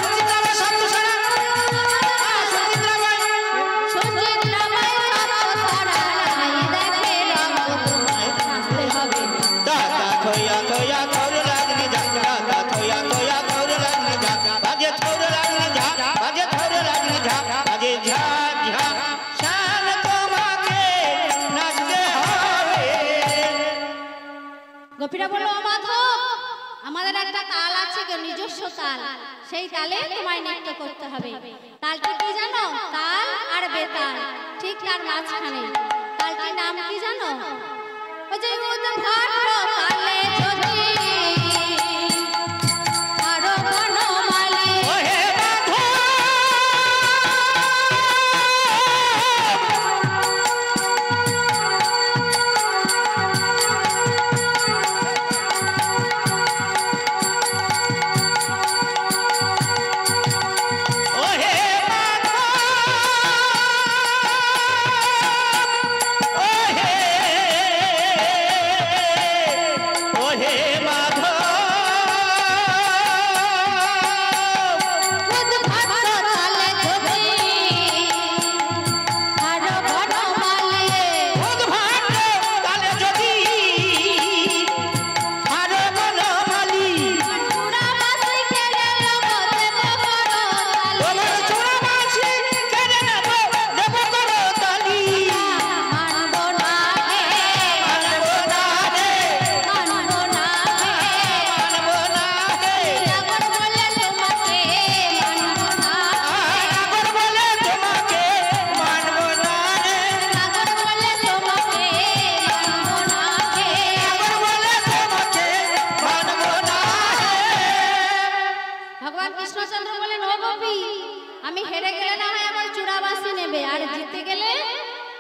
চিত্রাবাই সপ্তস্বরা চিত্রাবাই সুচিত্রাবাই সপ্তস্বরা, নাই দেখে রঙ্গ তোমায় নাচতে হবে। তা থইয়া থইয়া থৌর লাগনি ঝা তা থইয়া থইয়া থৌর লাগনি ঝা বাজে থৌর লাগনি ঝা বাজে থৌর লাগনি ঝা বাজে ঝা ঝা শাম তোমাকে নাচতে হবে। গোপীরা বলল, ও মাধব, আমাদের একটা তাল আছে গো, নিজস্ব তাল, সেই তালে তোমায় নৃত্য করতে হবে। তালটি কি জানো? তাল আর বেতাল, ঠিক তার মাঝখানে। তালটির নাম কি জানো? ও যে উদ্ভট তালে যদি আরো বনমালী, ওহে মাধব ওহে মাধব ওহে ওহে মাধব উদ্ভট তালে যদি আরো বনমালী, উদ্ভট তালে যদি আরো বনমালী চূড়াবাসী খেলে লোকতে বড় তালে, তোমার চূড়াবাসী কেড়ে নেব দেব করো তালি মানবো না হে, মানব না রে মানবো না হে, মানব না হে আগর বলে তোমাকে মানবো না, আগর বলে তোমাকে মানব না রে আগর বলে তোমাকে মানবো না হে। আগর বলে তোমাকে মানব না হে। ভগবান কৃষ্ণচন্দ্র বলেন, ও গোপী, আমি হেরে গেলে না হয় আমার চূড়াবাসী নেবে, আর জিতে গেলে,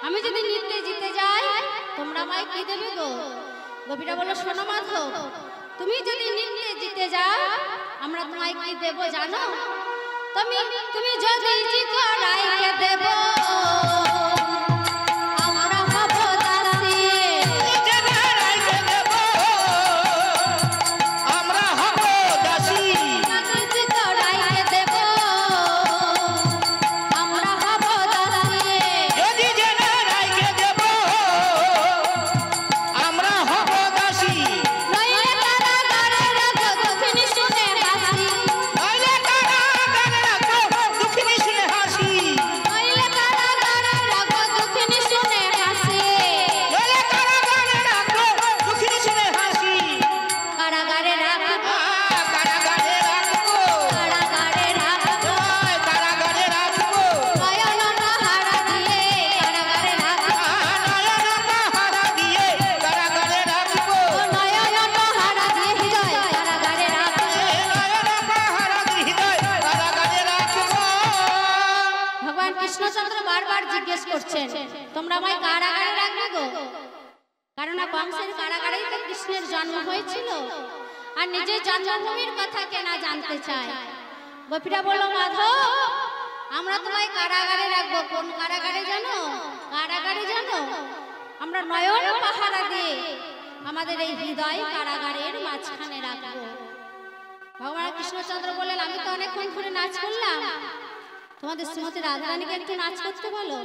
আমি যদি নৃত্যে জিতে যাই, তোমরা আমায় কি দেবে গো? গোপীরা বলল, শোনো মাধব, তুমি যদি নৃত্যে জিতে যাও, আমরা তোমায় কি দেব জানো? তুমি যদি জিতো রাইকে দেব, আমরা হব দাসী, নিজে রাইকে দেব আমরা আমায় কারাগারে রাখবে গো? কারণ কংসের কারাগারেই তো কৃষ্ণের জন্ম হয়েছিল, আর নিজের জন্মভূমির কথা কেনা জানতে চায়। গোপীরা বলল, মাধব আমরা তোমায় কারাগারে রাখবো। কোন কারাগারে জানো? কারাগারে জানো? আমরা নয়ন পাহারা দিয়ে আমাদের এই হৃদয় কারাগারের মাঝখানে রাখবো। ভগবান কৃষ্ণচন্দ্র বললেন, আমি তো অনেকক্ষণ ধরে নাচ করলাম, তোমাদের শ্রীমতী রাধারানীকে একটু নাচ করতে বলো।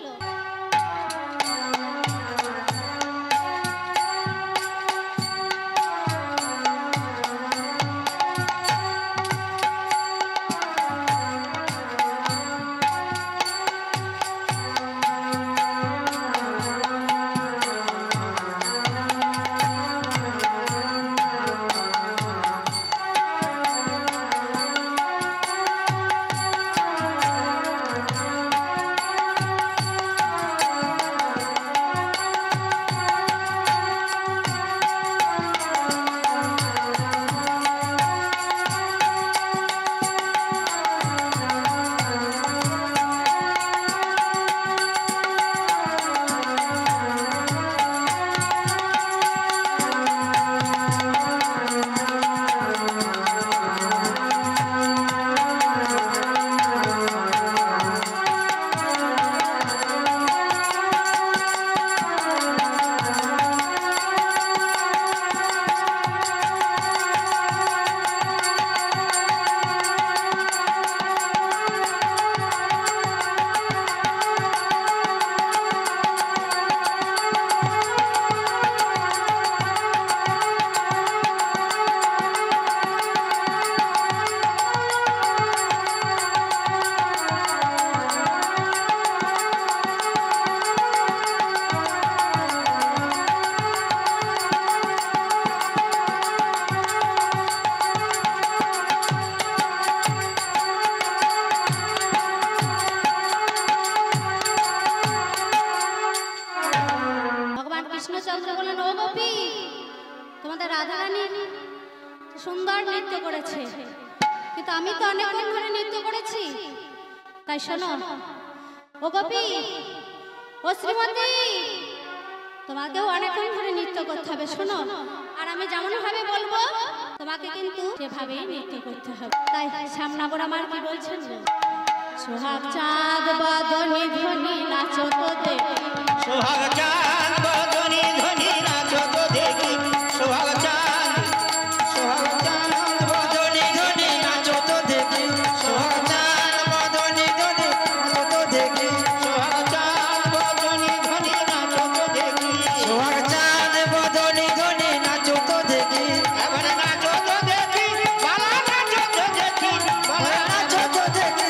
সুন্দর নৃত্য করেছে, কিন্তু আমি তো অনেকক্ষণ ধরে নৃত্য করেছি। তাই শোনো ও গোপী, ও শ্রীমতী, তোমাকেও অনেকক্ষণ ধরে নৃত্য করতে হবে। শোনো, আর আমি যেমন ভাবে বলবো তোমাকে কিন্তু সেভাবেই নৃত্য করতে হবে। তাই সামনাবর আমার কি বলছেন, সোহাগ চাঁদ বদনি ধ্বনি নাচো তো দেখি, সোহাগ চাঁদ বদনি ধ্বনি নাচো তো দেখি, সোহাগ চাঁদ বদনি ধ্বনি নাচো তো দেখি, সোহাগ চাঁদ বদনি ধ্বনি নাচো তো দেখি, সোহাগ চাঁদ বদনি ধ্বনি নাচো তো দেখি, সোহাগ চাঁদ বদনি ধ্বনি নাচো তো দেখি, এবার নাচো তো দেখি, বালা নাচো তো দেখি, বালা নাচো তো দেখি,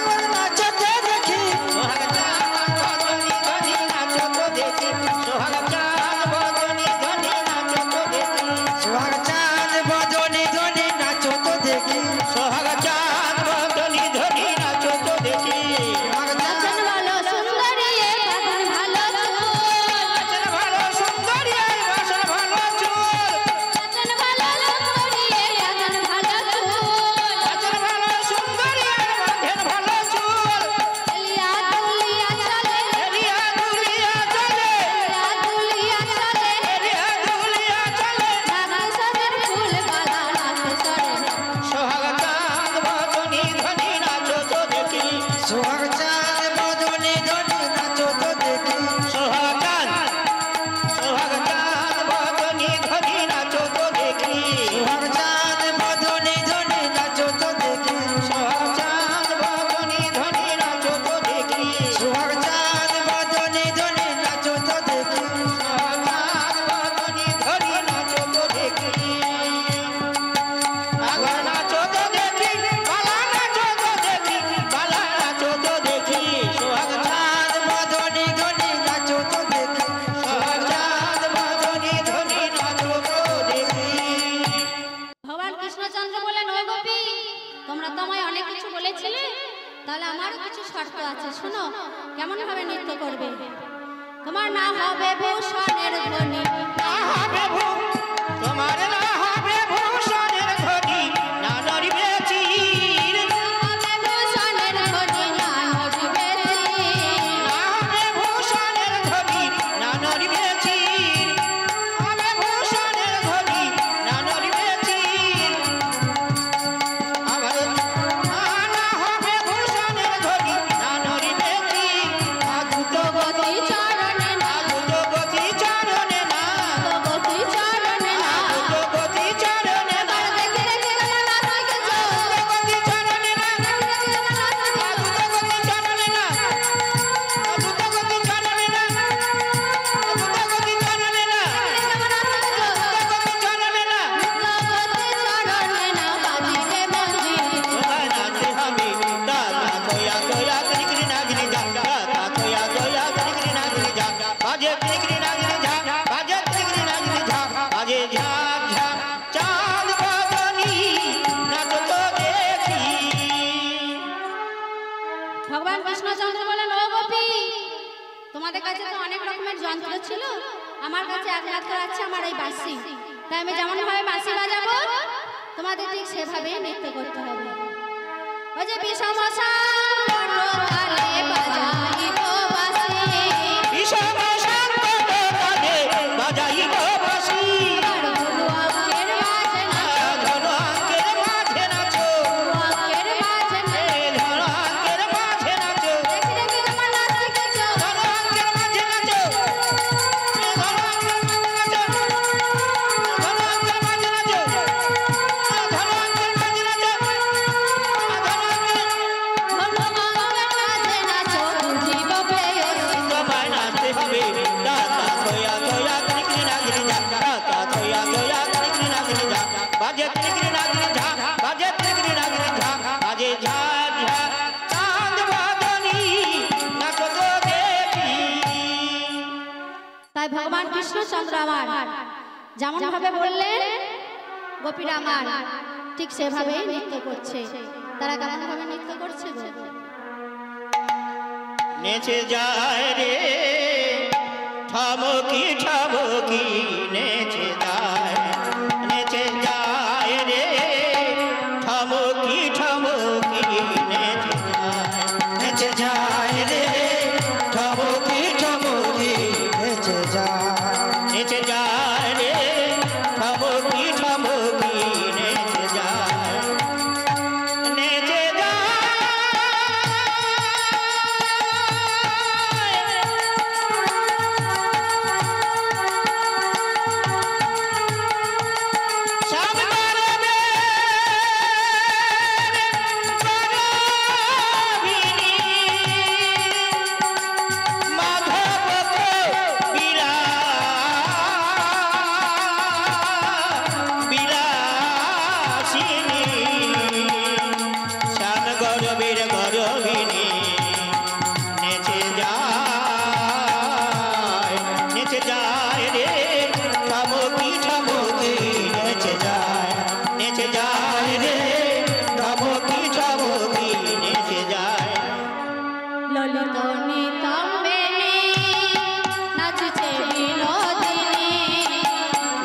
এবার নাচো তো দেখি, সোহাগ চাঁদ বদনি ধ্বনি নাচো তো দেখি, সোহাগ চাঁদ বদনি ধ্বনি নাচো তো দেখি, সোহাগ চাঁদ বদনি ধ্বনি নাচো তো দেখি, সোহাগ চাঁদ বদনি ধ্বনি নাচো তো দেখি, সোহাগ চাঁদ নাচন ভালো সুন্দরী এ বাদন ভালো চুল, নাচন ভালো সুন্দরী এই বাসন ভালো চুল, নাচন ভালো সুন্দরী এ বাদন ভালো চুল, নাচন ভালো সুন্দরী এই বাঁধেন ভালো চুল, এলিয়া দুলিয়া চলে, এরিয়া দুলিয়া চলে, এলিয়া দুলিয়া চলে, এরিয়া দুলিয়া চলে, নানা সদের ফুল বালা নাচে চড়ে, সোহাগ চাঁদ বদনি ধ্বনি নাচো তো দেখি, সোহাগ চাঁদ বদনি ধ্বনি নাচো তো দেখি, সোহাগ চাঁদ বদনি ধ্বনি নাচো তো দেখি, সোহাগ চাঁদ বদনি ধ্বনি নাচো তো দেখি, সোহাগ চাঁদ বদনি ধ্বনি নাচো তো দেখি, সোহাগ চাঁদ বদনি ধ্বনি নাচো তো দেখি, সোহাগ চাঁদ বদনি ধ্বনি নাচো তো দেখি, একবার নাচো তো দেখি, বালা নাচো তো দেখি, বালা নাচো তো দেখি, সোহাগ চাঁদ বদনি ধ্বনি নাচো তো দেখি, সোহাগ চাঁদ বদনি ধ্বনি নাচো তো দেখি। ভগবান কৃষ্ণচন্দ্র বলেন, ও গোপী, তোমরা তো আমায় অনেক কিছু বলেছিলে, তাহলে আমারও কিছু শর্ত আছে। শোনো কেমন ভাবে নৃত্য করবে। তোমার না হবে ভূষণের ধ্বনি, না হবে তোমার না হবে ভূষণের ধ্বনি, না নড়িবে চির, না হবে ভূষণের ধ্বনি, না নড়িবে চির। না হবে ভূষণের ধ্বনি, বাঁশি, তাই আমি যেমন ভাবে বাঁশি বাজাবো তোমাদের ঠিক সেভাবেই নৃত্য করতে হবে। ওই যে বিষমশা তালে বাজাই তো বাঁশি, বিষমশা তালে বাজাই তো বাঁশি, ধনু অঙ্কের মাঝে নাচো, ধনু অঙ্কের মাঝে নাচো, অঙ্কের মাঝে ধনু অঙ্কের মাঝে নাচো, দেখি দেখি তোমার নাচ শিখেছো, ধনু অঙ্কের মাঝে নাচো, ধনু অঙ্কের মাঝে নাচো, ধনু অঙ্কের মাঝে নাচো, ধনু অঙ্কের মাঝে নাচো, ধনু অঙ্কের মাঝে নাচো, বুঝিব প্রেয়সী। তোমায় নাচতে হবে, দাদা তোয়া তোয়া কৃষ্ণ নাগরি যা, দাদা তোয়া তোয়া কৃষ্ণ নাগরি যা, বাজে কৃষ্ণ নাগরি যা, বাজে কৃষ্ণ নাগরি যা, বাজে ঝা ঝা চাঁদ বাদনী নাচো গো দেবী। তাই ভগবান কৃষ্ণচন্দ্র আমার যেমন ভাবে বললেন গোপীরা আমার ঠিক সেভাবেই নৃত্য করছে। তারা কেমন ভাবে নৃত্য করছে গো? নেচে যায় রে ঠমকি ঠমকি, নেচে যায়, নেচে যায় রে ঠমকি ঠমকি, নেচে যায়, নেচে যায় রে ঠমকি ঠমকি নেচে যায়। নেচে যায় রে ঠমকি ঠমকি, নেচে যায়, নেচে যায়। ললিত নিতম্বিনী নাচছে বিনোদিনী,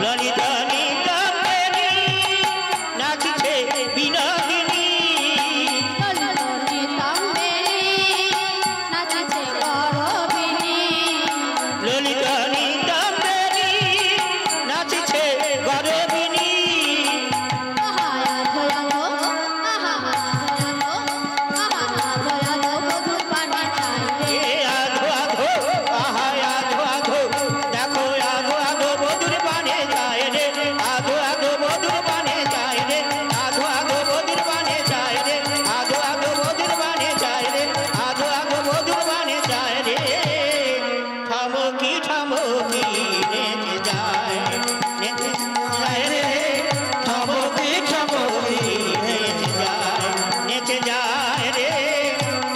ললিত নিতম্বিনী নাচছে বিনোদিনী, ললিত নিতম্বিনী নাচছে গৌরবিনী, ললিত নিতম্বিনী নাচছে গৌরবিনী। আহা আধো আধো, আহা আধো আধো, আহা আধো আধো বধূর পানে চাই রে। এ আধো আধো, আহা আধো আধো, দেখো আধো আধো বধুর পানে যায় রে, আধো আধো বধুর পানে যায় রে, আধো আধো বধুর পানে যায় রে, আধো আধো বধুর পানে যায় রে, আধো আধো বধুর পানে যায় রে, ঠমকি ঠমকি নেচে যায়, নেচে যায় রে ঠমকি ঠমকি নেচে যায়, নেচে যায় রে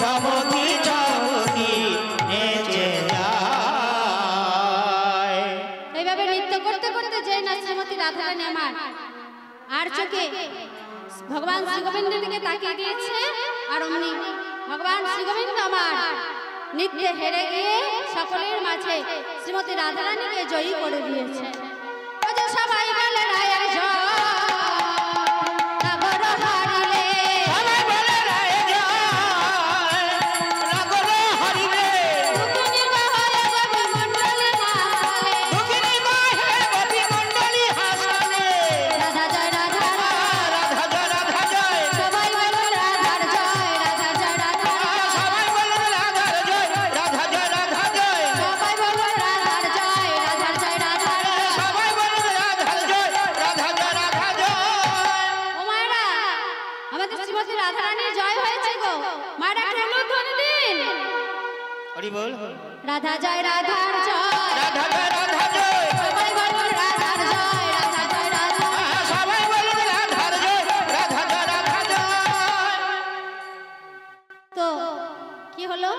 ঠমকি ঠমকি নেচে যায়। এইভাবে নৃত্য করতে করতে যে না শ্রীমতী রাধারানী আমার আর চোখে ভগবান শ্রী গোবিন্দের দিকে তাকিয়ে দিয়েছে, আর অমনি ভগবান শ্রী গোবিন্দ আমার নৃত্যে হেরে গিয়ে সকলের মাঝে শ্রীমতী রাধারানীকে জয়ী করে দিয়েছে। ও যে সবাই বলে রায়ের জয়, নগর হারিলে, সবাই বলে রায় জয়, নগর হারিলে, দুঃখিনী বাহারে গোপী মণ্ডলী নাচে, দুঃখিনী বাহে গোপী মণ্ডলী হাসনে, রাধা জয় রাধা, রাধা জয় রাধা জয়, সবাই বলে রাধার জয়, রাধা জয় রাধা, সবাই বলে রাধার জয়, রাধা জয় রাধা জয়, সবাই বলে রাধার জয়, রাধার জয় রাধা। সবাই বলে রাধার জয়, রাধা জয় রাধা জয়। ও মায়েরা, আমাদের শ্রীমতী রাধারানীর জয় হয়েছে গো। মায়েরা একটু ধ্বনি দিন, হরি বল, রাধা জয় রাধার জয়, রাধা জয় রাধা জয়, সবাই বলুন রাধার জয়, রাধা জয় রাধা। সবাই বলে রাধার জয়, রাধা জয় রাধা জয়। তো কি হলো?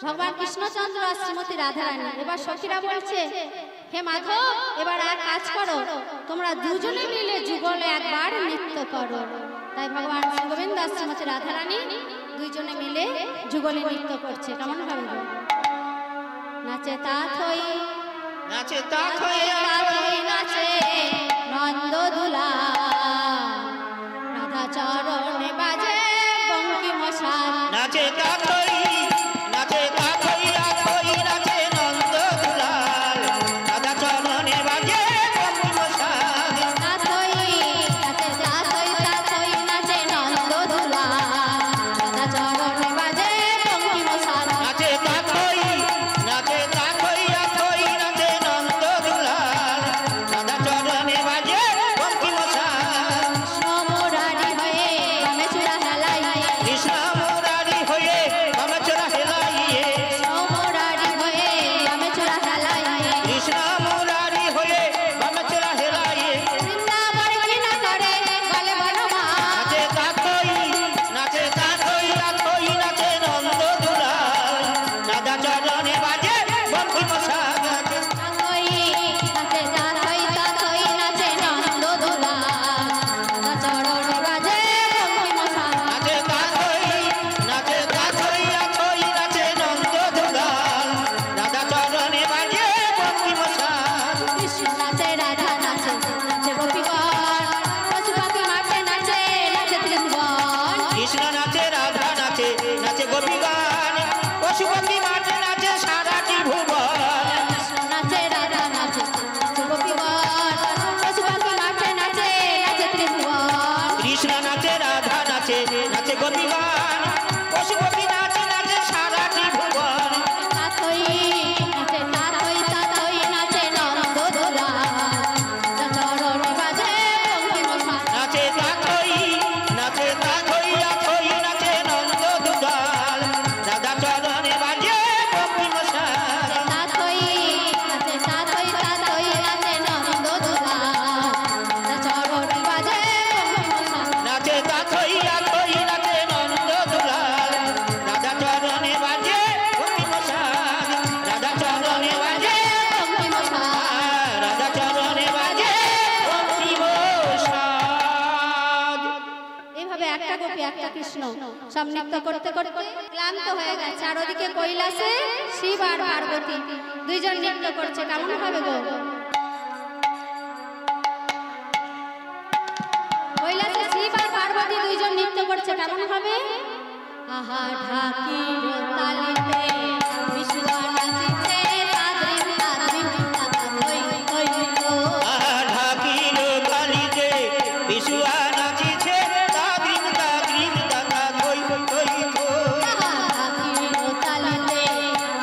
ভগবান কৃষ্ণচন্দ্র আর শ্রীমতী রাধারানী এবার সখীরা বলছে, হে মাধব, এবার আর কাজ করো, তোমরা দুজনে মিলে যুগলে একবার নৃত্য করো। তাই ভগবান শ্রী গোবিন্দ আর শ্রীমতী রাধারানী দুইজনে মিলে যুগলে নৃত্য করছে। কেমন ভাবে গো? নাচে তা থই নাচে তাক হয়ে তাতই নাচে নন্দ দুলা রাধা চরণে বাজে বঙ্কিমশান নাচে তাক হই নাচে তাক হই নাচে নন্দ দুলাল রাধা চরণে বাজে বঙ্কিমশান তাতই নাচে নন্দ দুলা রাধা চরণে বাজে বঙ্কিমশান নাচে তাক হই নাচে নাচে নন্দ দুলাল রাধা চরণে বাজে বঙ্কিমশান সমরারি হয়ে বামে চূড়া হেলাইয়ে কৃষ্ণ মুরারি হয়ে বামে চূড়া হেলাইয়ে সমরারি হয়ে বামে চূড়া হেলাইয়ে কৃষ্ণ মুরারি হয়ে বামে চূড়া হেলাইয়ে বৃন্দাবন কি না করে গলে বনমা নাচে তাক হই নাচে নাচে নন্দ দুলাল রাধা চরণে বাজে বঙ্কিমশান তাতই নাচে নন্দ দুলা রাধা চরণে বাজে বঙ্কিমশান নাচে তাক হই নাচে নন্দ দুলাল রাধা চরণে বাজে বঙ্কিমশান কৃষ্ণ নাচে রাধা নাচে নাচে গোপীগণ পশু পাখি মাঠে নাচে নাচে ত্রিভুবন কৃষ্ণ নাচে রাধা নাচে নাচে গোপীগণ পশু পাখি মাঠে নাচে সারাটি ভুবন কৃষ্ণ নাচে রাধা নাচে নাচে গোপীগণ পশু পাখি মাঠে নাচে নাচে ত্রিভুবন কৃষ্ণ নাচে রাধা নাচে নাচে গোপীগণ পশু পাখি নাচে নাচে সারাটি ভুবন তাতই নাচে নন্দ দুলা রাধা চরণে বাজে বঙ্কিমশান নাচে তাক হই নাচে নন্দ দুলাল রাধা চরণে বাজে বঙ্কিমশান তাতই নাচে নন্দ দুলা রাধা চরণে বাজে বঙ্কিমশান নাচে তাক হই নাচে নন্দ দুলাল রাধা চরণে বাজে বঙ্কিমশান রাধা চরণে বাজে বঙ্কিমশান রাধা চরণে বাজে বঙ্কিমশান এইভাবে একটা গোপী একটা কৃষ্ণ সব নৃত্য করতে করতে ক্লান্ত হয়ে গেছে আর ওদিকে কৈলাসে শিব আর পার্বতী দুইজন নৃত্য করছে কেমন হবে গো কৈলাসে শিব আর পার্বতী দুইজন নৃত্য করছে কেমন হবে আহা ঢাকির তালিতে বিশুয়া নাচিছে তাদ্রিম তাই তাই ঢাকিল কালিতে বিশুয়া নাচিছে তাগ্রিম দাদা কই কই কই তালিতে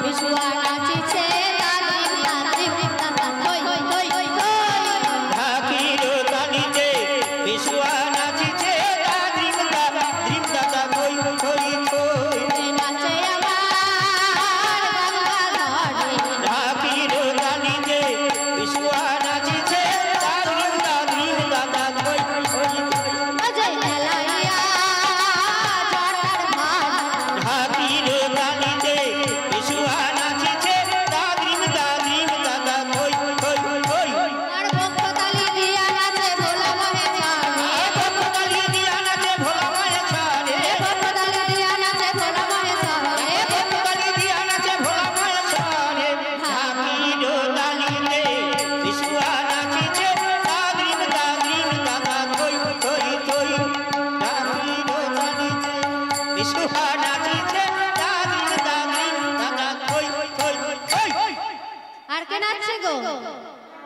বিশুয়া নাচিছে তাদ্রিম তাই তাই ঢাকিল কালিতে বিশুয়া নাচিছে তাগ্রিম দাদা কই কই কই নাচে আমার গঙ্গাধরে ঢাকিল কালিতে বিশুয়া নাচিছে তাগ্রিম দাদা কই কই অজয় মেলাইয়া জটার ভার ঢাকিল কালিতে বিশুয়া নাচিছে তাগ্রিম দাদা কই কই কই আর বক্ষতালি দিয়া নাচে ভোলা মহে ছাড়ে বকতালি দিয়া নাচে ভোলা মায়ের ছাড়ে বক্ষতালি দিয়া নাচে ভোলা মহে ছাড়ে বকতালি দিয়া নাচে ভোলা মায়ের ছাড়ে ঢাকিল কালিতে বিশুয়া নাচিছে তাগ্রিম দাদা কই কই কই ঢাকিল কালিতে বিশুয়া নাচিছে তাগ্রিম দাদা কই কই কই আর কে নাচছে গো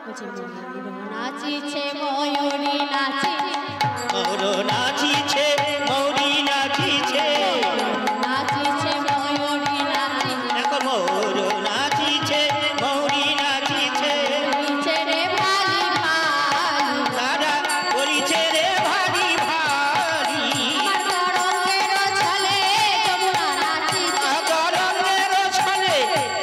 বলছে ময়ূর নাচিছে ময়ূরী নাচিছে মৌর নাচিছে মৌরি নাচিছে নাচিছে ময়ূরী নাচিছে দেখো মৌর নাচিছে মৌরি নাচিছে নিচে রে ভালি ভালি তারা করিছে রে ভারী ভারী আমার তরঙ্গের ছলে যমুনা নাচিছে গরমের ছলে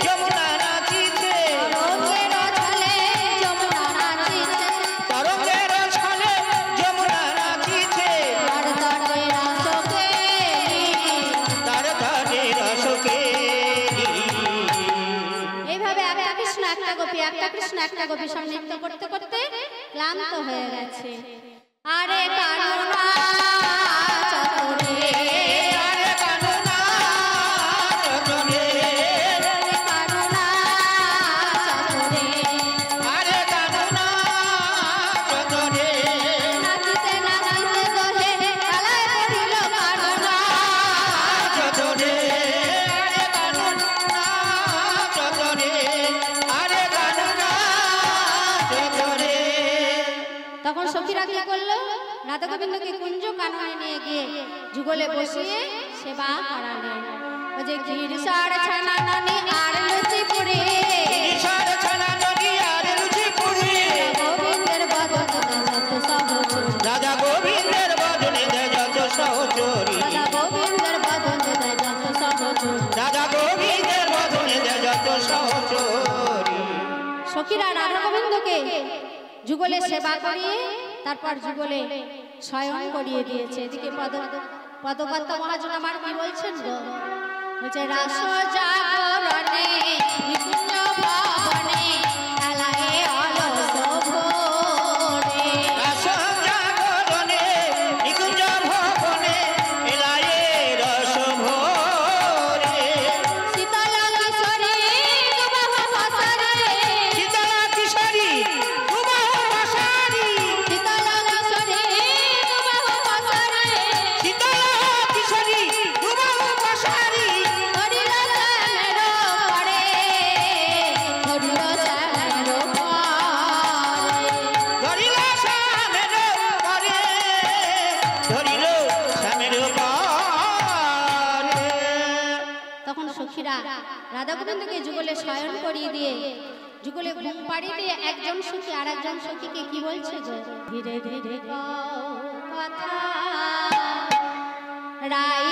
যমুনা নাচিছে তরঙ্গের ছলে যমুনা নাচিছে তরঙ্গের ছলে যমুনা নাচিছে আর তটে রাসকে তার ধারে রসকে এইভাবে একটা কৃষ্ণ একটা গোপী সব নৃত্য করতে করতে ক্লান্ত হয়ে গেছে আরে কারুণা চতরে আরে কানুনা চতরে কারুণা চতরে রাধা গোবিন্দকে কুঞ্জ কাননে নিয়ে গিয়ে যুগলে বসিয়ে সেবা করালেন। ও যে ক্ষীর সার ছানা ননি আর লুচি পুরি, ঈশ্বর ছানা নদী আর লুচি পুরি, গোবিন্দের বদনে যত সহচরি, রাধা গোবিন্দের বদনে দেয় যত সহচরি, রাধা গোবিন্দের বদনে দেয় যত সহচরি। রাধা গোবিন্দের বদনে দেয় যত সহচরি। সখীরা রাধা গোবিন্দকে যুগলে সেবা করিয়ে তারপর যুগলে শয়ন করিয়ে দিয়েছে। এদিকে পদপদ্ম মহাজন আমার কি বলছেন গো? বলছে রাস জাগরণে নিকুঞ্জ ভবনে খেলায় অলস ভোরে, রাস জাগরণে নিকুঞ্জ ভবনে এলায়ে রস ভোরে, শীতলা কিশোরী দুবাহু বসরে, শীতলা কিশোরী দুবাহু বসারি, শীতলা কিশোরী দুবাহু বসরে, শীতলা কিশোরী দুবাহু বসারি, হরিল শ্যামের পরে, হরিল শ্যামের পরে। ধরিল শ্যামের পরে, ধরিল শ্যামের পরে। তখন সখীরা রাধা গোবিন্দকে যুগলে শয়ন করিয়ে দিয়ে যুগলে ঘুম পাড়িয়ে দিয়ে একজন সখী আর একজন সখীকে কি বলছে গো? ধীরে ধীরে কও কথা রাই